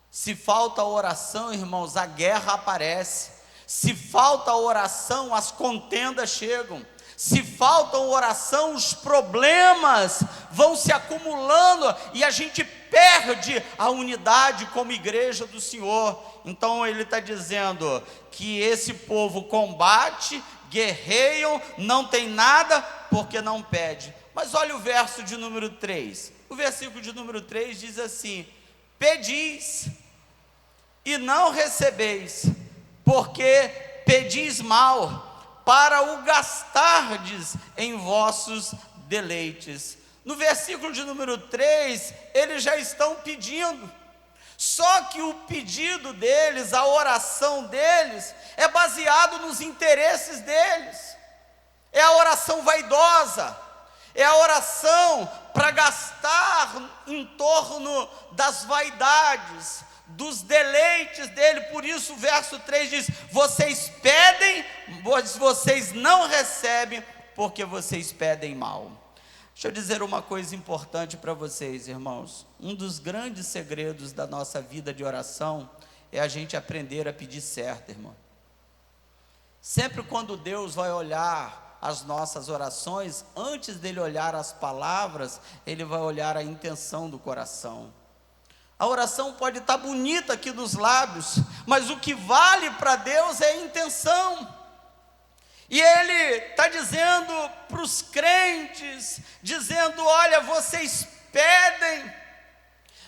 [SPEAKER 1] Se falta oração, irmãos, a guerra aparece. Se falta oração, as contendas chegam. Se falta oração, os problemas vão se acumulando e a gente perde a unidade como igreja do Senhor. Então ele está dizendo que esse povo combate, guerreiam, não tem nada porque não pede. Mas olha o verso de número 3. O versículo de número 3 diz assim: pedis e não recebeis, porque pedis mal, para o gastardes em vossos deleites. No versículo de número 3, eles já estão pedindo. Só que o pedido deles, a oração deles, é baseado nos interesses deles. É a oração vaidosa, é a oração para gastar em torno das vaidades, dos deleites dele. Por isso o verso 3 diz: vocês pedem, mas vocês não recebem, porque vocês pedem mal. Deixa eu dizer uma coisa importante para vocês, irmãos. Um dos grandes segredos da nossa vida de oração é a gente aprender a pedir certo, irmão. Sempre quando Deus vai olhar as nossas orações, antes dele olhar as palavras, ele vai olhar a intenção do coração. A oração pode estar bonita aqui dos lábios, mas o que vale para Deus é a intenção. E ele está dizendo para os crentes, dizendo: olha, vocês pedem,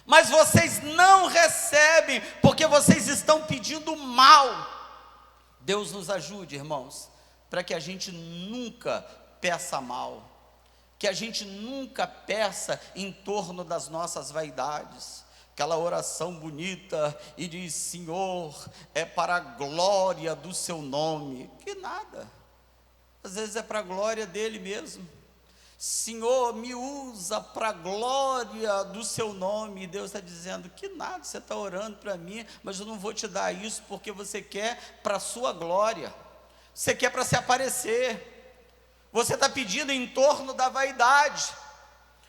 [SPEAKER 1] mas vocês não recebem, porque vocês estão pedindo mal. Deus nos ajude, irmãos, para que a gente nunca peça mal, que a gente nunca peça em torno das nossas vaidades. Aquela oração bonita e diz: Senhor, é para a glória do seu nome. Que nada, às vezes é para a glória dele mesmo. Senhor, me usa para a glória do seu nome. E Deus está dizendo: que nada, você está orando para mim, mas eu não vou te dar isso, porque você quer para a sua glória, você quer para se aparecer, você está pedindo em torno da vaidade.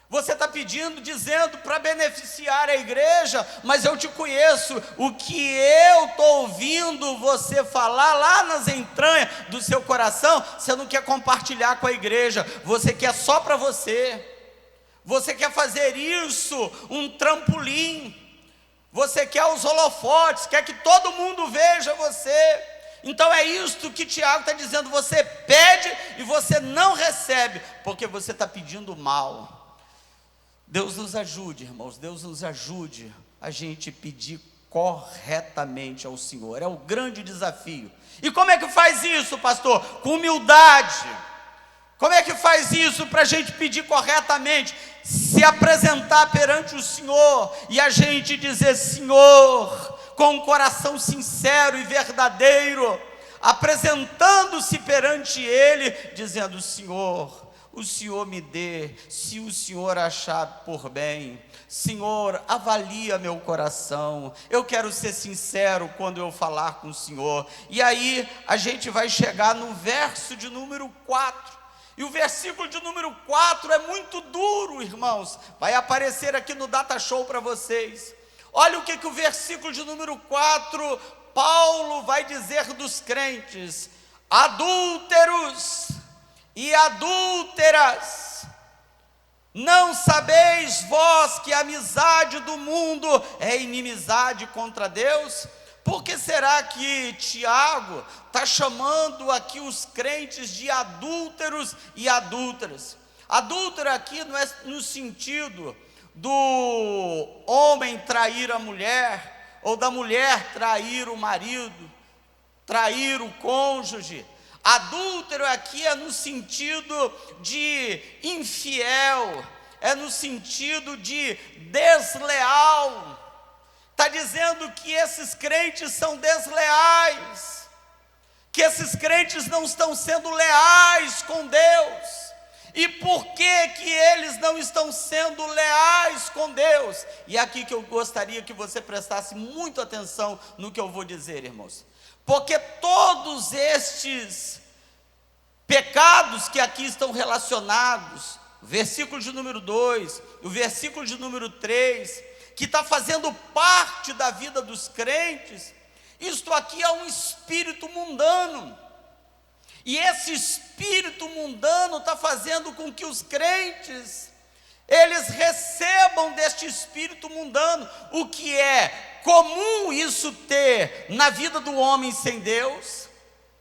[SPEAKER 1] Você está pedindo, dizendo para beneficiar a igreja, mas eu te conheço. O que eu estou ouvindo você falar lá nas entranhas do seu coração, você não quer compartilhar com a igreja, você quer só para você. Você quer fazer isso um trampolim, você quer os holofotes, quer que todo mundo veja você. Então é isto que Tiago está dizendo: você pede e você não recebe, porque você está pedindo mal. Deus nos ajude, irmãos, Deus nos ajude a gente pedir corretamente ao Senhor. É o grande desafio. E como é que faz isso, pastor? Com humildade. Como é que faz isso para a gente pedir corretamente? Se apresentar perante o Senhor e a gente dizer: Senhor, com um coração sincero e verdadeiro, apresentando-se perante Ele, dizendo: Senhor, o Senhor me dê, se o Senhor achar por bem. Senhor, avalia meu coração, eu quero ser sincero quando eu falar com o Senhor. E aí a gente vai chegar no verso de número 4, e o versículo de número 4 é muito duro, irmãos. Vai aparecer aqui no Data Show para vocês. Olha o que o versículo de número 4, Paulo vai dizer dos crentes: adúlteros e adúlteras, não sabeis vós que a amizade do mundo é inimizade contra Deus? Por que será que Tiago está chamando aqui os crentes de adúlteros e adúlteras? Adúltero aqui não é no sentido do homem trair a mulher, ou da mulher trair o marido, trair o cônjuge. Adúltero aqui é no sentido de infiel, é no sentido de desleal. Está dizendo que esses crentes são desleais, que esses crentes não estão sendo leais com Deus. E por que eles não estão sendo leais com Deus? E é aqui que eu gostaria que você prestasse muita atenção no que eu vou dizer, irmãos. Porque todos estes pecados que aqui estão relacionados, o versículo de número 2, o versículo de número 3, que está fazendo parte da vida dos crentes, isto aqui é um espírito mundano. E esse espírito mundano está fazendo com que os crentes, eles recebam deste espírito mundano, o que é comum isso ter na vida do homem sem Deus: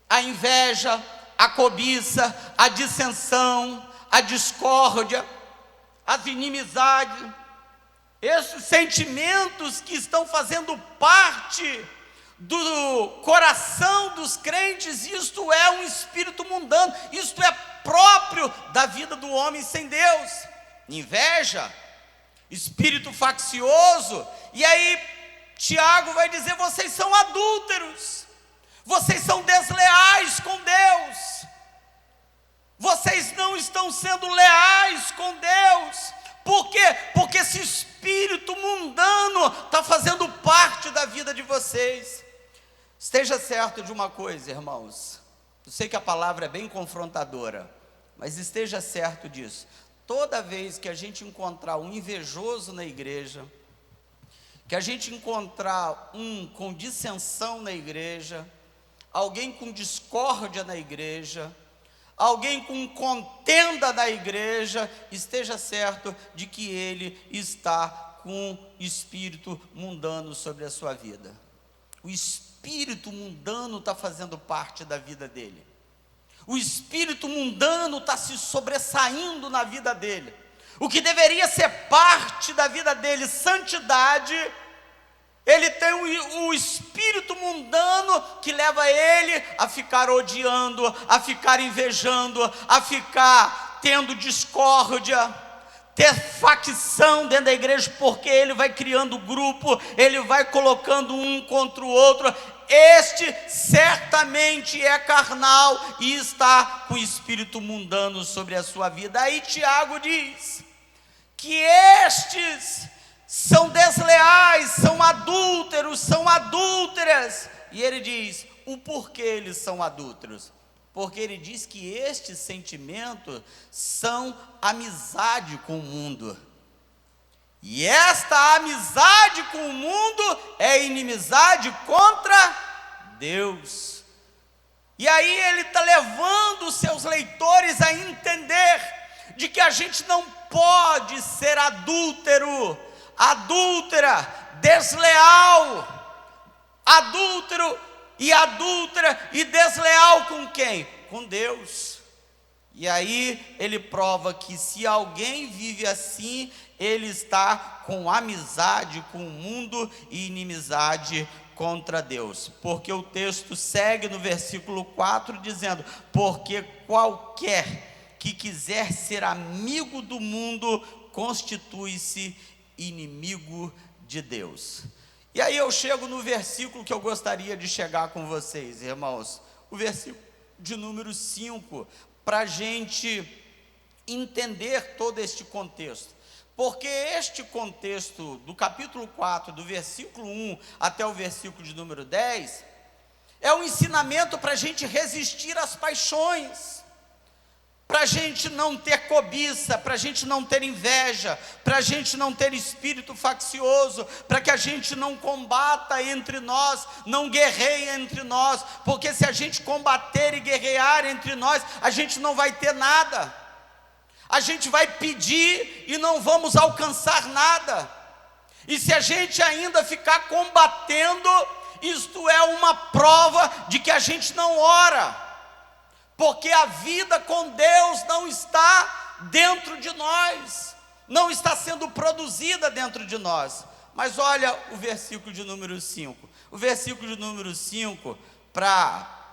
[SPEAKER 1] a inveja, a cobiça, a dissensão, a discórdia, as inimizades, esses sentimentos que estão fazendo parte do coração dos crentes. Isto é um espírito mundano, isto é próprio da vida do homem sem Deus. Inveja, espírito faccioso. E aí Tiago vai dizer: vocês são adúlteros, vocês são desleais com Deus, vocês não estão sendo leais com Deus. Por quê? Porque esse espírito mundano está fazendo parte da vida de vocês. Esteja certo de uma coisa, irmãos, eu sei que a palavra é bem confrontadora, mas esteja certo disso: toda vez que a gente encontrar um invejoso na igreja, que a gente encontrar um com dissensão na igreja, alguém com discórdia na igreja, alguém com contenda na igreja, esteja certo de que ele está com espírito mundano sobre a sua vida. O espírito mundano está fazendo parte da vida dele. O espírito mundano está se sobressaindo na vida dele. O que deveria ser parte da vida dele, santidade, ele tem o espírito mundano que leva ele a ficar odiando, a ficar invejando, a ficar tendo discórdia, ter facção dentro da igreja, porque ele vai criando grupo, ele vai colocando um contra o outro. Este certamente é carnal e está com o espírito mundano sobre a sua vida. Aí Tiago diz que estes são desleais, são adúlteros, são adúlteras. E ele diz o porquê eles são adúlteros. Porque ele diz que estes sentimentos são amizade com o mundo. E esta amizade com o mundo é inimizade contra Deus. E aí ele está levando os seus leitores a entender de que a gente não pode ser adúltero, adúltera, desleal, adúltero e adúltera e desleal com quem? Com Deus. E aí ele prova que se alguém vive assim, ele está com amizade com o mundo e inimizade contra Deus. Porque o texto segue no versículo 4 dizendo: porque qualquer que quiser ser amigo do mundo constitui-se inimigo de Deus. E aí eu chego no versículo que eu gostaria de chegar com vocês, irmãos, o versículo de número 5, para a gente entender todo este contexto. Porque este contexto do capítulo 4, do versículo 1 até o versículo de número 10, é um ensinamento para a gente resistir às paixões, para a gente não ter cobiça, para a gente não ter inveja, para a gente não ter espírito faccioso, para que a gente não combata entre nós, não guerreie entre nós, porque se a gente combater e guerrear entre nós, a gente não vai ter nada, a gente vai pedir e não vamos alcançar nada. E se a gente ainda ficar combatendo, isto é uma prova de que a gente não ora, porque a vida com Deus não está dentro de nós, não está sendo produzida dentro de nós. Mas olha o versículo de número 5. O versículo de número 5, para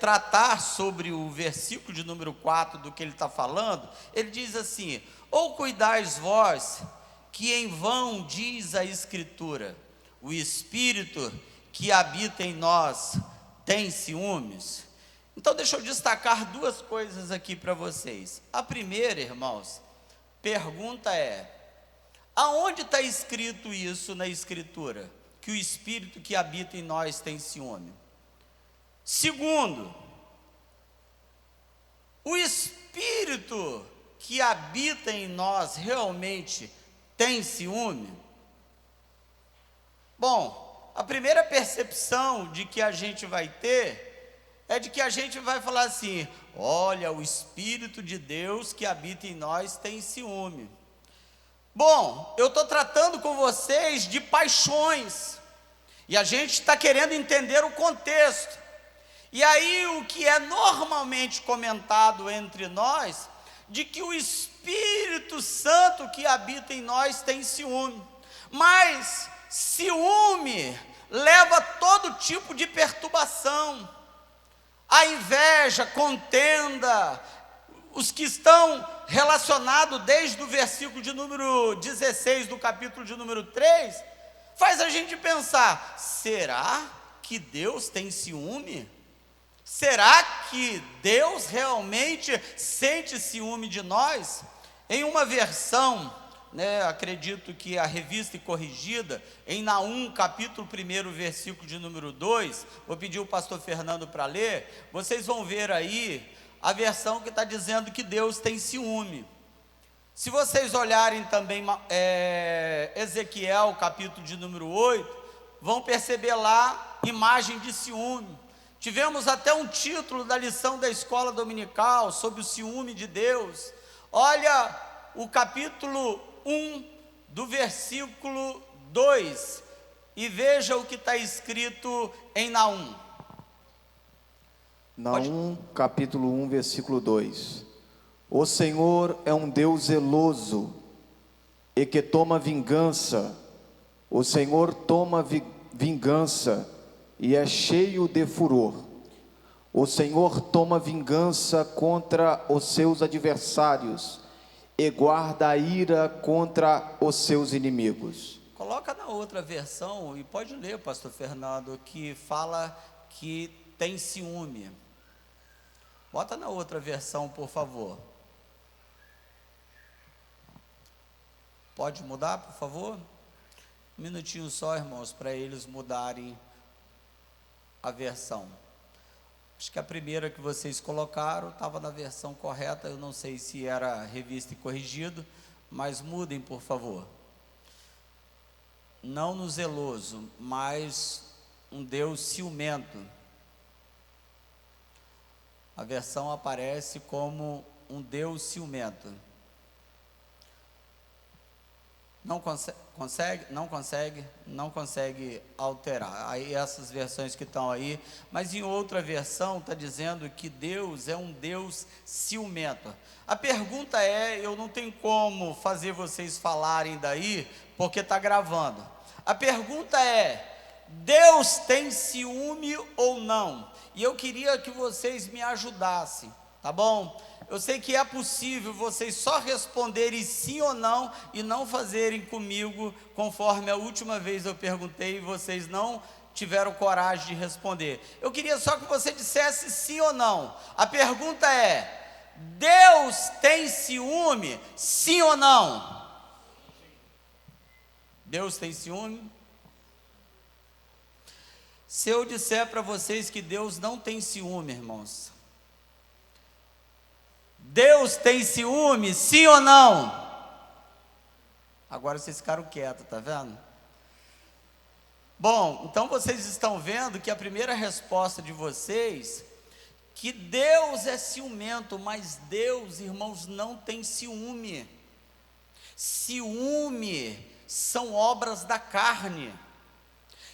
[SPEAKER 1] tratar sobre o versículo de número 4 do que ele está falando, ele diz assim: ou cuidais vós, que em vão diz a Escritura, o Espírito que habita em nós tem ciúmes? Então deixa eu destacar duas coisas aqui para vocês. A primeira, irmãos, pergunta é: aonde está escrito isso na Escritura? Que o Espírito que habita em nós tem ciúme. Segundo, o Espírito que habita em nós realmente tem ciúme? Bom, a primeira percepção de que a gente vai ter é de que a gente vai falar assim: olha, o Espírito de Deus que habita em nós tem ciúme. Bom, eu estou tratando com vocês de paixões, e a gente está querendo entender o contexto. E aí o que é normalmente comentado entre nós, de que o Espírito Santo que habita em nós tem ciúme. Mas ciúme leva todo tipo de perturbação, a inveja, contenda, os que estão relacionados desde o versículo de número 16 do capítulo de número 3, faz a gente pensar: será que Deus tem ciúme? Será que Deus realmente sente ciúme de nós? Em uma versão, acredito que a Revista e Corrigida, em Naum, capítulo 1, versículo de número 2, vou pedir o pastor Fernando para ler, vocês vão ver aí a versão que está dizendo que Deus tem ciúme. Se vocês olharem também Ezequiel, capítulo de número 8, vão perceber lá imagem de ciúme. Tivemos até um título da lição da escola dominical sobre o ciúme de Deus. Olha o capítulo 1 do versículo 2 e veja o que está escrito em Naum.
[SPEAKER 2] Naum, capítulo 1, versículo 2. O Senhor é um Deus zeloso e que toma vingança. O Senhor toma vingança e é cheio de furor. O Senhor toma vingança contra os seus adversários e guarda a ira contra os seus inimigos.
[SPEAKER 1] Coloca na outra versão, e pode ler, pastor Fernando, que fala que tem ciúme. Bota na outra versão, por favor. Pode mudar, por favor? Um minutinho só, irmãos, para eles mudarem a versão. Acho que a primeira que vocês colocaram estava na versão correta, eu não sei se era Revista e Corrigido, mas mudem, por favor. Não no zeloso, mas um Deus ciumento. A versão aparece como um Deus ciumento. Não consegue alterar. Aí essas versões que estão aí, mas em outra versão está dizendo que Deus é um Deus ciumento. A pergunta é, eu não tenho como fazer vocês falarem daí, porque está gravando. A pergunta é: Deus tem ciúme ou não? E eu queria que vocês me ajudassem, tá bom? Eu sei que é possível vocês só responderem sim ou não e não fazerem comigo conforme a última vez eu perguntei e vocês não tiveram coragem de responder. Eu queria só que você dissesse sim ou não. A pergunta é: Deus tem ciúme, sim ou não? Deus tem ciúme? Se eu disser para vocês que Deus não tem ciúme, irmãos, Deus tem ciúme, sim ou não? Agora vocês ficaram quietos, tá vendo? Bom, então vocês estão vendo que a primeira resposta de vocês, que Deus é ciumento, mas Deus, irmãos, não tem ciúme. Ciúme são obras da carne.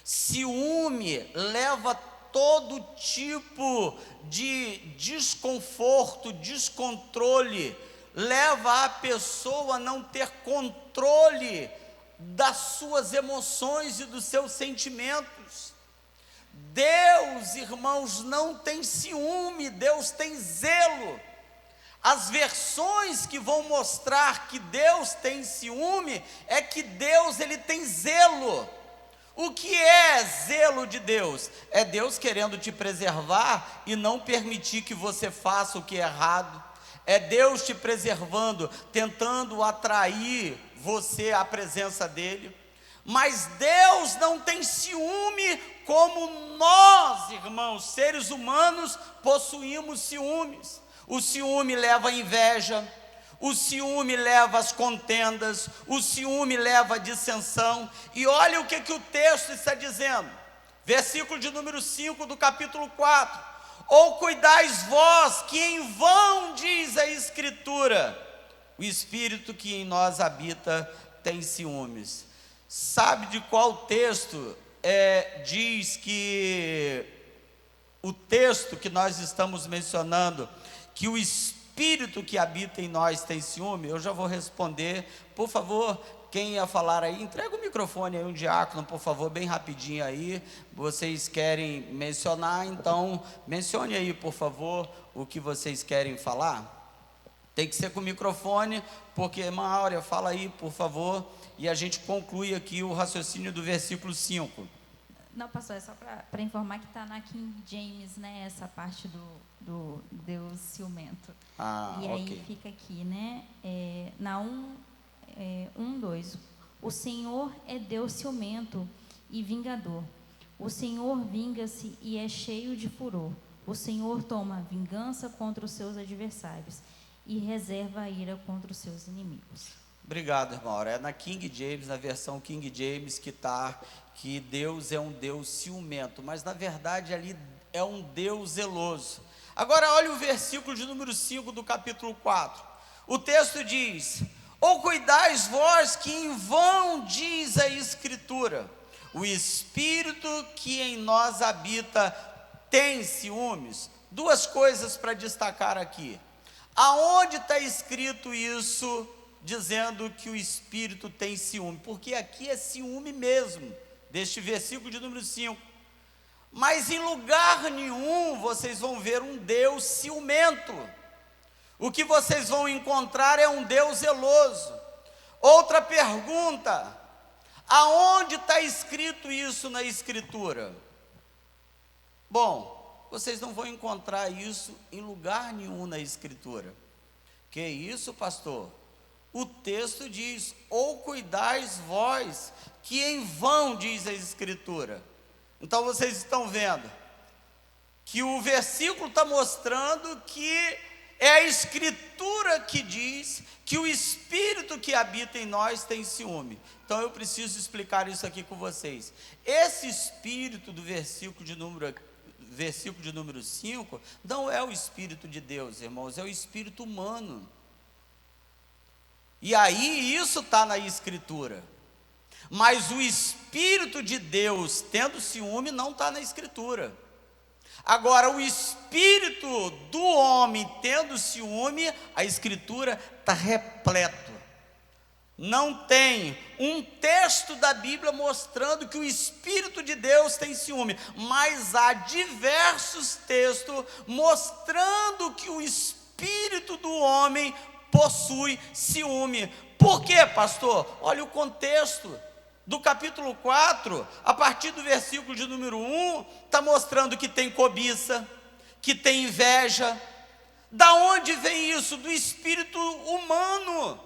[SPEAKER 1] Ciúme leva todo tipo de desconforto, descontrole, leva a pessoa a não ter controle das suas emoções e dos seus sentimentos. Deus, irmãos, não tem ciúme, Deus tem zelo. As versões que vão mostrar que Deus tem ciúme é que Deus, ele tem zelo. O que é zelo de Deus? É Deus querendo te preservar e não permitir que você faça o que é errado. É Deus te preservando, tentando atrair você à presença dele. Mas Deus não tem ciúme como nós, irmãos, seres humanos, possuímos ciúmes. O ciúme leva à inveja, o ciúme leva às contendas, o ciúme leva à dissensão. E olha o que o texto está dizendo, versículo de número 5 do capítulo 4. Ou cuidais vós, que em vão, diz a Escritura, o Espírito que em nós habita tem ciúmes. Sabe de qual texto diz que o texto que nós estamos mencionando, que o Espírito que habita em nós tem ciúme? Eu já vou responder. Por favor, quem ia falar aí, entrega o microfone aí, um diácono, por favor, bem rapidinho aí. Vocês querem mencionar, então mencione aí, por favor, o que vocês querem falar. Tem que ser com o microfone, porque, irmã Áurea, fala aí, por favor, e a gente conclui aqui o raciocínio do versículo 5.
[SPEAKER 3] Não, pastor, é só para informar que está na King James, né, essa parte do Deus ciumento. E aí
[SPEAKER 1] ok.
[SPEAKER 3] fica aqui, né, na 1:2. O Senhor é Deus ciumento e vingador. O Senhor vinga-se e é cheio de furor. O Senhor toma vingança contra os seus adversários e reserva a ira contra os seus inimigos.
[SPEAKER 1] Obrigado, irmão. É na King James, na versão King James, que Deus é um Deus ciumento, mas na verdade ali é um Deus zeloso. Agora olha o versículo de número 5 do capítulo 4. O texto diz: ou cuidais vós, que em vão, diz a Escritura, o Espírito que em nós habita tem ciúmes. Duas coisas para destacar aqui. Aonde está escrito isso, dizendo que o Espírito tem ciúme? Porque aqui é ciúme mesmo, deste versículo de número 5. Mas em lugar nenhum vocês vão ver um Deus ciumento. O que vocês vão encontrar é um Deus zeloso. Outra pergunta: aonde está escrito isso na Escritura? Bom, vocês não vão encontrar isso em lugar nenhum na Escritura. Que isso, pastor? O texto diz: ou cuidais vós, que em vão, diz a Escritura. Então vocês estão vendo que o versículo está mostrando que é a Escritura que diz que o Espírito que habita em nós tem ciúme. Então eu preciso explicar isso aqui com vocês. Esse Espírito do versículo de número 5, não é o Espírito de Deus, irmãos, é o Espírito humano. E aí isso está na Escritura. Mas o Espírito de Deus tendo ciúme não está na Escritura. Agora, o espírito do homem tendo ciúme, a Escritura está repleto. Não tem um texto da Bíblia mostrando que o Espírito de Deus tem ciúme, mas há diversos textos mostrando que o Espírito do homem possui ciúme. Por quê, pastor? Olha o contexto do capítulo 4, a partir do versículo de número 1, está mostrando que tem cobiça, que tem inveja. Da onde vem isso? Do espírito humano.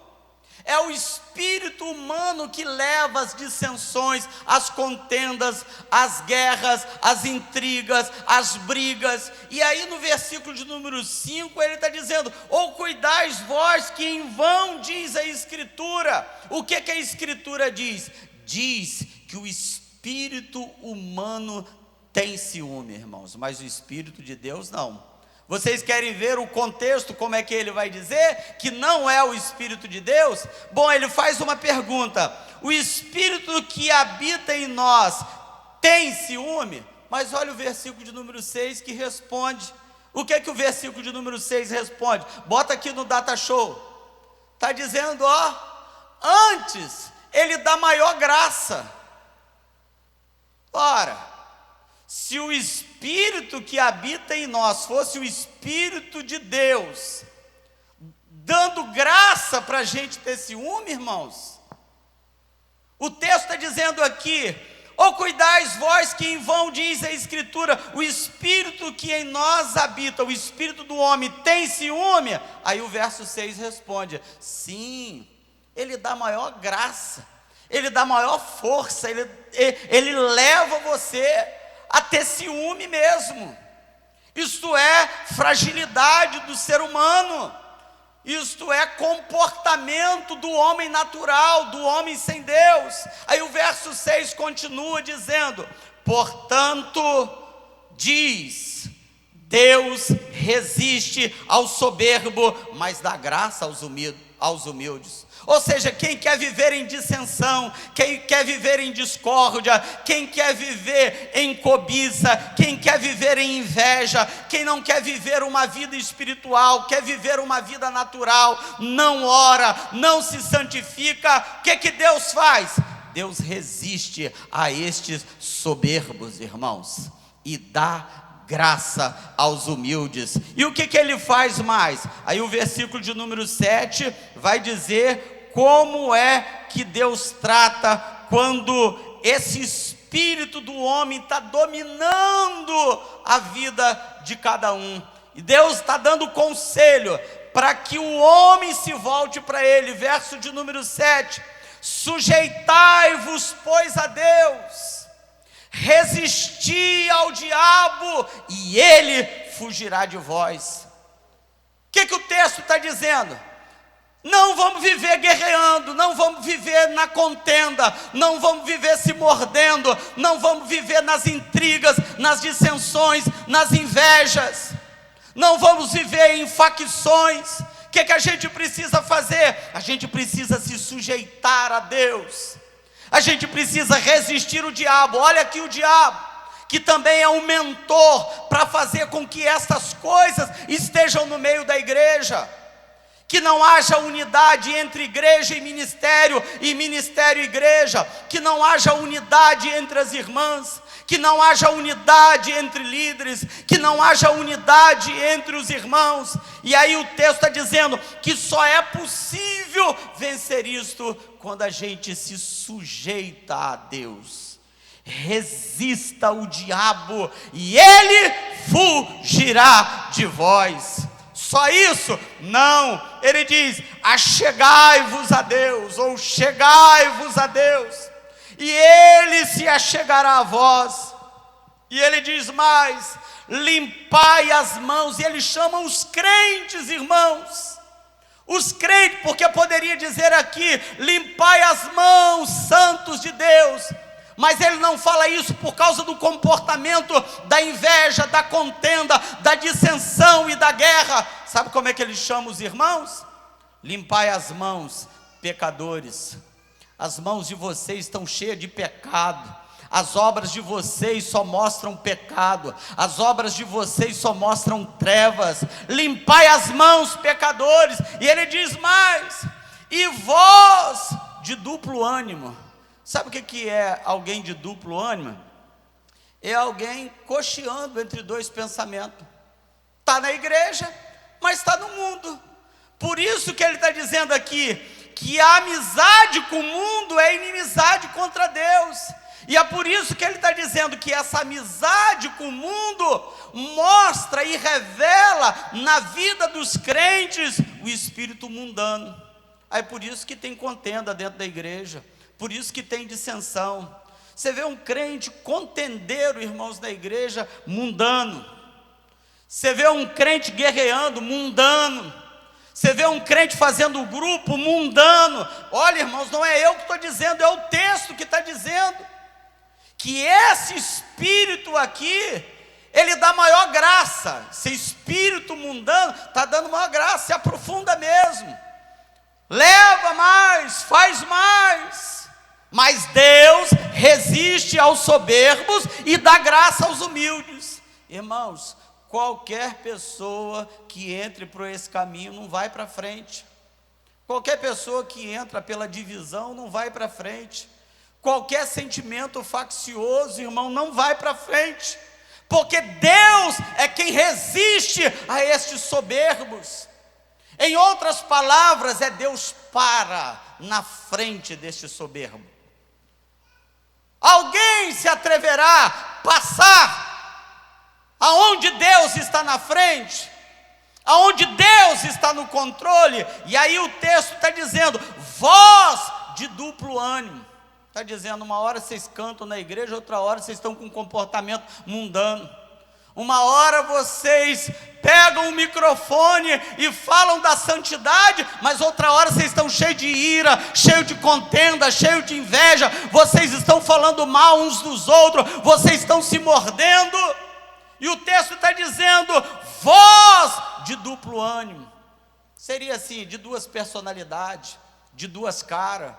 [SPEAKER 1] É o espírito humano que leva as dissensões, as contendas, as guerras, as intrigas, as brigas. E aí no versículo de número 5 ele está dizendo: ou cuidais vós, que em vão, diz a Escritura. O que a Escritura diz? Diz que o espírito humano tem ciúme, irmãos, mas o Espírito de Deus não. Vocês querem ver o contexto, como é que ele vai dizer que não é o Espírito de Deus? Bom, ele faz uma pergunta: o Espírito que habita em nós tem ciúme? Mas olha o versículo de número 6 que responde. O que o versículo de número 6 responde? Bota aqui no Data Show. Está dizendo, antes Ele dá maior graça. Ora, se o Espírito que habita em nós fosse o Espírito de Deus, dando graça para a gente ter ciúme, irmãos, o texto está dizendo aqui: ou cuidais vós que em vão diz a Escritura, o Espírito que em nós habita, o Espírito do homem tem ciúme? Aí o verso 6 responde: sim, ele dá maior graça, ele dá maior força, ele leva você a ter ciúme mesmo. Isto é fragilidade do ser humano, isto é comportamento do homem natural, do homem sem Deus. Aí o verso 6 continua dizendo: portanto, diz, Deus resiste ao soberbo, mas dá graça aos humildes. Ou seja, quem quer viver em dissensão, quem quer viver em discórdia, quem quer viver em cobiça, quem quer viver em inveja, quem não quer viver uma vida espiritual, quer viver uma vida natural, não ora, não se santifica, o que Deus faz? Deus resiste a estes soberbos, irmãos, e dá graça aos humildes. E o que ele faz mais? Aí o versículo de número 7 vai dizer como é que Deus trata quando esse espírito do homem está dominando a vida de cada um. E Deus está dando conselho para que o homem se volte para Ele. Verso de número 7: sujeitai-vos, pois, a Deus, resisti ao diabo e ele fugirá de vós. O que o texto está dizendo? Não vamos viver guerreando, não vamos viver na contenda, não vamos viver se mordendo, não vamos viver nas intrigas, nas dissensões, nas invejas, não vamos viver em facções. O que a gente precisa fazer? A gente precisa se sujeitar a Deus, a gente precisa resistir o diabo. Olha aqui o diabo, que também é um mentor para fazer com que estas coisas estejam no meio da igreja, que não haja unidade entre igreja e ministério e igreja, que não haja unidade entre as irmãs, que não haja unidade entre líderes, que não haja unidade entre os irmãos. E aí o texto está dizendo que só é possível vencer isto quando a gente se sujeita a Deus. Resista o diabo e ele fugirá de vós. Só isso? Não, ele diz: achegai-vos a Deus, ou chegai-vos a Deus, e ele se achegará a vós. E ele diz mais: limpai as mãos. E ele chama os crentes, irmãos, os crentes, porque poderia dizer aqui: limpai as mãos, santos de Deus. Mas ele não fala isso por causa do comportamento da inveja, da contenda, da dissensão e da guerra. Sabe como é que ele chama os irmãos? Limpai as mãos, pecadores. As mãos de vocês estão cheias de pecado. As obras de vocês só mostram pecado. As obras de vocês só mostram trevas. Limpai as mãos, pecadores. E ele diz mais: e vós de duplo ânimo. Sabe o que é alguém de duplo ânimo? É alguém cocheando entre dois pensamentos. Está na igreja, mas está no mundo. Por isso que ele está dizendo aqui que a amizade com o mundo é inimizade contra Deus. E é por isso que ele está dizendo que essa amizade com o mundo mostra e revela na vida dos crentes o espírito mundano. É por isso que tem contenda dentro da igreja, por isso que tem dissensão. Você vê um crente contendeiro, irmãos, da igreja, mundano. Você vê um crente guerreando, mundano. Você vê um crente fazendo grupo, mundano. Olha, irmãos, não é eu que estou dizendo, é o texto que está dizendo que esse espírito aqui, ele dá maior graça. Esse espírito mundano está dando maior graça, se aprofunda mesmo, leva mais, faz mais. Mas Deus resiste aos soberbos e dá graça aos humildes. Irmãos, qualquer pessoa que entre por esse caminho não vai para frente. Qualquer pessoa que entra pela divisão não vai para frente. Qualquer sentimento faccioso, irmão, não vai para frente. Porque Deus é quem resiste a estes soberbos. Em outras palavras, é Deus para na frente deste soberbo. Alguém se atreverá a passar aonde Deus está na frente, aonde Deus está no controle? E aí o texto está dizendo, voz de duplo ânimo. Está dizendo, uma hora vocês cantam na igreja, outra hora vocês estão com um comportamento mundano. Uma hora vocês pegam o microfone e falam da santidade, mas outra hora vocês estão cheios de ira, cheios de contenda, cheios de inveja, vocês estão falando mal uns dos outros, vocês estão se mordendo. E o texto está dizendo, voz de duplo ânimo. Seria assim, de duas personalidades, de duas caras.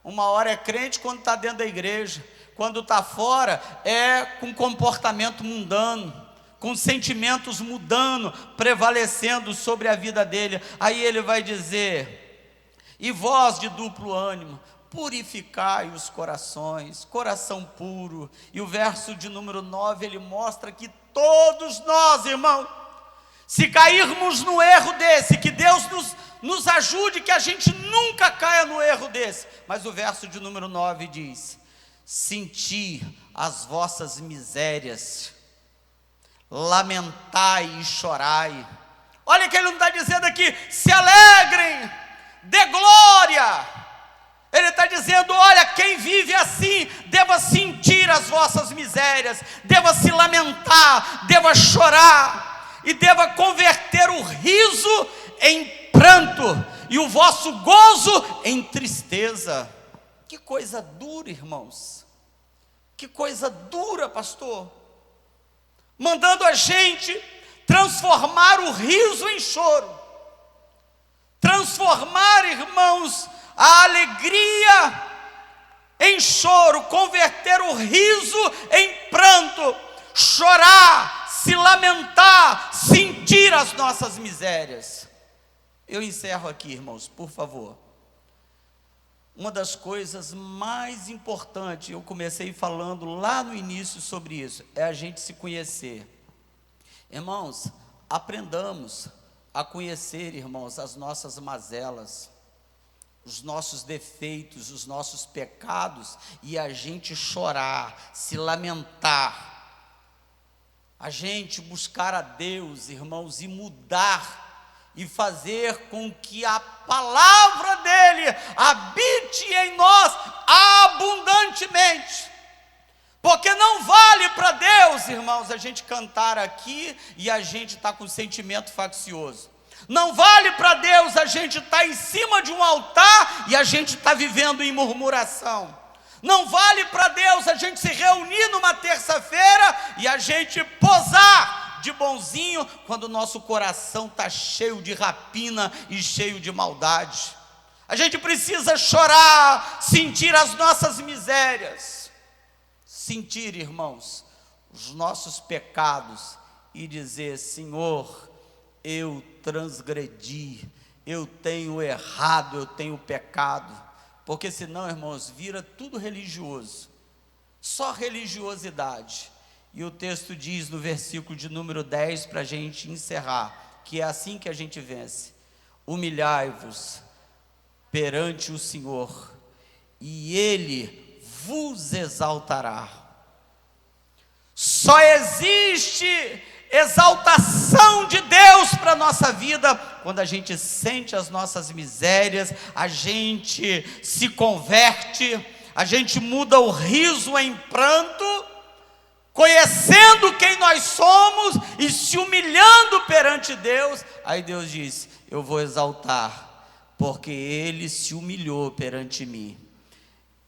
[SPEAKER 1] Uma hora é crente quando está dentro da igreja, quando está fora é com comportamento mundano, com sentimentos mudando, prevalecendo sobre a vida dele. Aí ele vai dizer, e voz de duplo ânimo, purificai os corações, coração puro. E o verso de número 9, ele mostra que todos nós, irmão, se cairmos no erro desse, que Deus nos ajude, que a gente nunca caia no erro desse. Mas o verso de número 9 diz, senti as vossas misérias, lamentai e chorai. Olha que ele não está dizendo aqui, se alegrem, dê glória. Ele está dizendo, olha, quem vive assim, deva sentir as vossas misérias, deva se lamentar, deva chorar, e deva converter o riso em pranto, e o vosso gozo em tristeza. Que coisa dura, irmãos, que coisa dura, pastor, mandando a gente transformar o riso em choro, transformar, irmãos, a alegria em choro, converter o riso em pranto, chorar, se lamentar, sentir as nossas misérias. Eu encerro aqui, irmãos, por favor. Uma das coisas mais importantes, eu comecei falando lá no início sobre isso, é a gente se conhecer. Irmãos, aprendamos a conhecer, irmãos, as nossas mazelas, os nossos defeitos, os nossos pecados, e a gente chorar, se lamentar, a gente buscar a Deus, irmãos, e mudar, e fazer com que a palavra dele habite em nós abundantemente. Porque não vale para Deus, irmãos, a gente cantar aqui e a gente está com sentimento faccioso. Não vale para Deus a gente estar em cima de um altar e a gente está vivendo em murmuração. Não vale para Deus a gente se reunir numa terça-feira e a gente posar de bonzinho, quando o nosso coração está cheio de rapina e cheio de maldade. A gente precisa chorar, sentir as nossas misérias, sentir, irmãos, os nossos pecados e dizer, Senhor, eu transgredi, eu tenho errado, eu tenho pecado. Porque senão, irmãos, vira tudo religioso, só religiosidade. E o texto diz no versículo de número 10, para a gente encerrar, que é assim que a gente vence: humilhai-vos perante o Senhor, e Ele vos exaltará. Só existe exaltação de Deus para a nossa vida quando a gente sente as nossas misérias, a gente se converte, a gente muda o riso em pranto, conhecendo quem nós somos e se humilhando perante Deus. Aí Deus diz, eu vou exaltar, porque Ele se humilhou perante mim.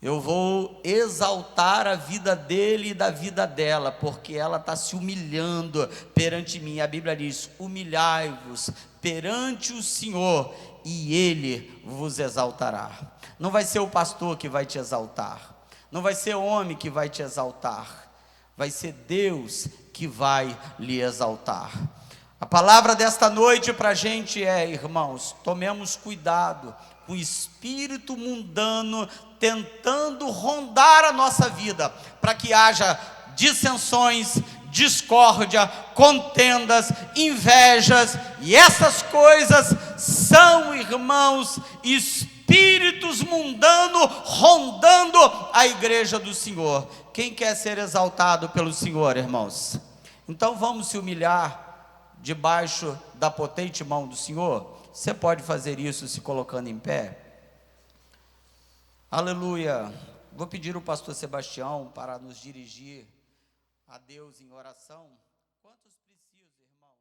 [SPEAKER 1] Eu vou exaltar a vida dele e da vida dela, porque ela está se humilhando perante mim. A Bíblia diz, humilhai-vos perante o Senhor, e Ele vos exaltará. Não vai ser o pastor que vai te exaltar, não vai ser o homem que vai te exaltar, vai ser Deus que vai lhe exaltar. A palavra desta noite para a gente é, irmãos, tomemos cuidado um espírito mundano tentando rondar a nossa vida, para que haja dissensões, discórdia, contendas, invejas, e essas coisas são, irmãos, espíritos mundanos rondando a igreja do Senhor. Quem quer ser exaltado pelo Senhor, irmãos? Então vamos se humilhar debaixo da potente mão do Senhor. Você pode fazer isso se colocando em pé? Aleluia. Vou pedir ao pastor Sebastião para nos dirigir a Deus em oração. Quantos precisam, irmãos?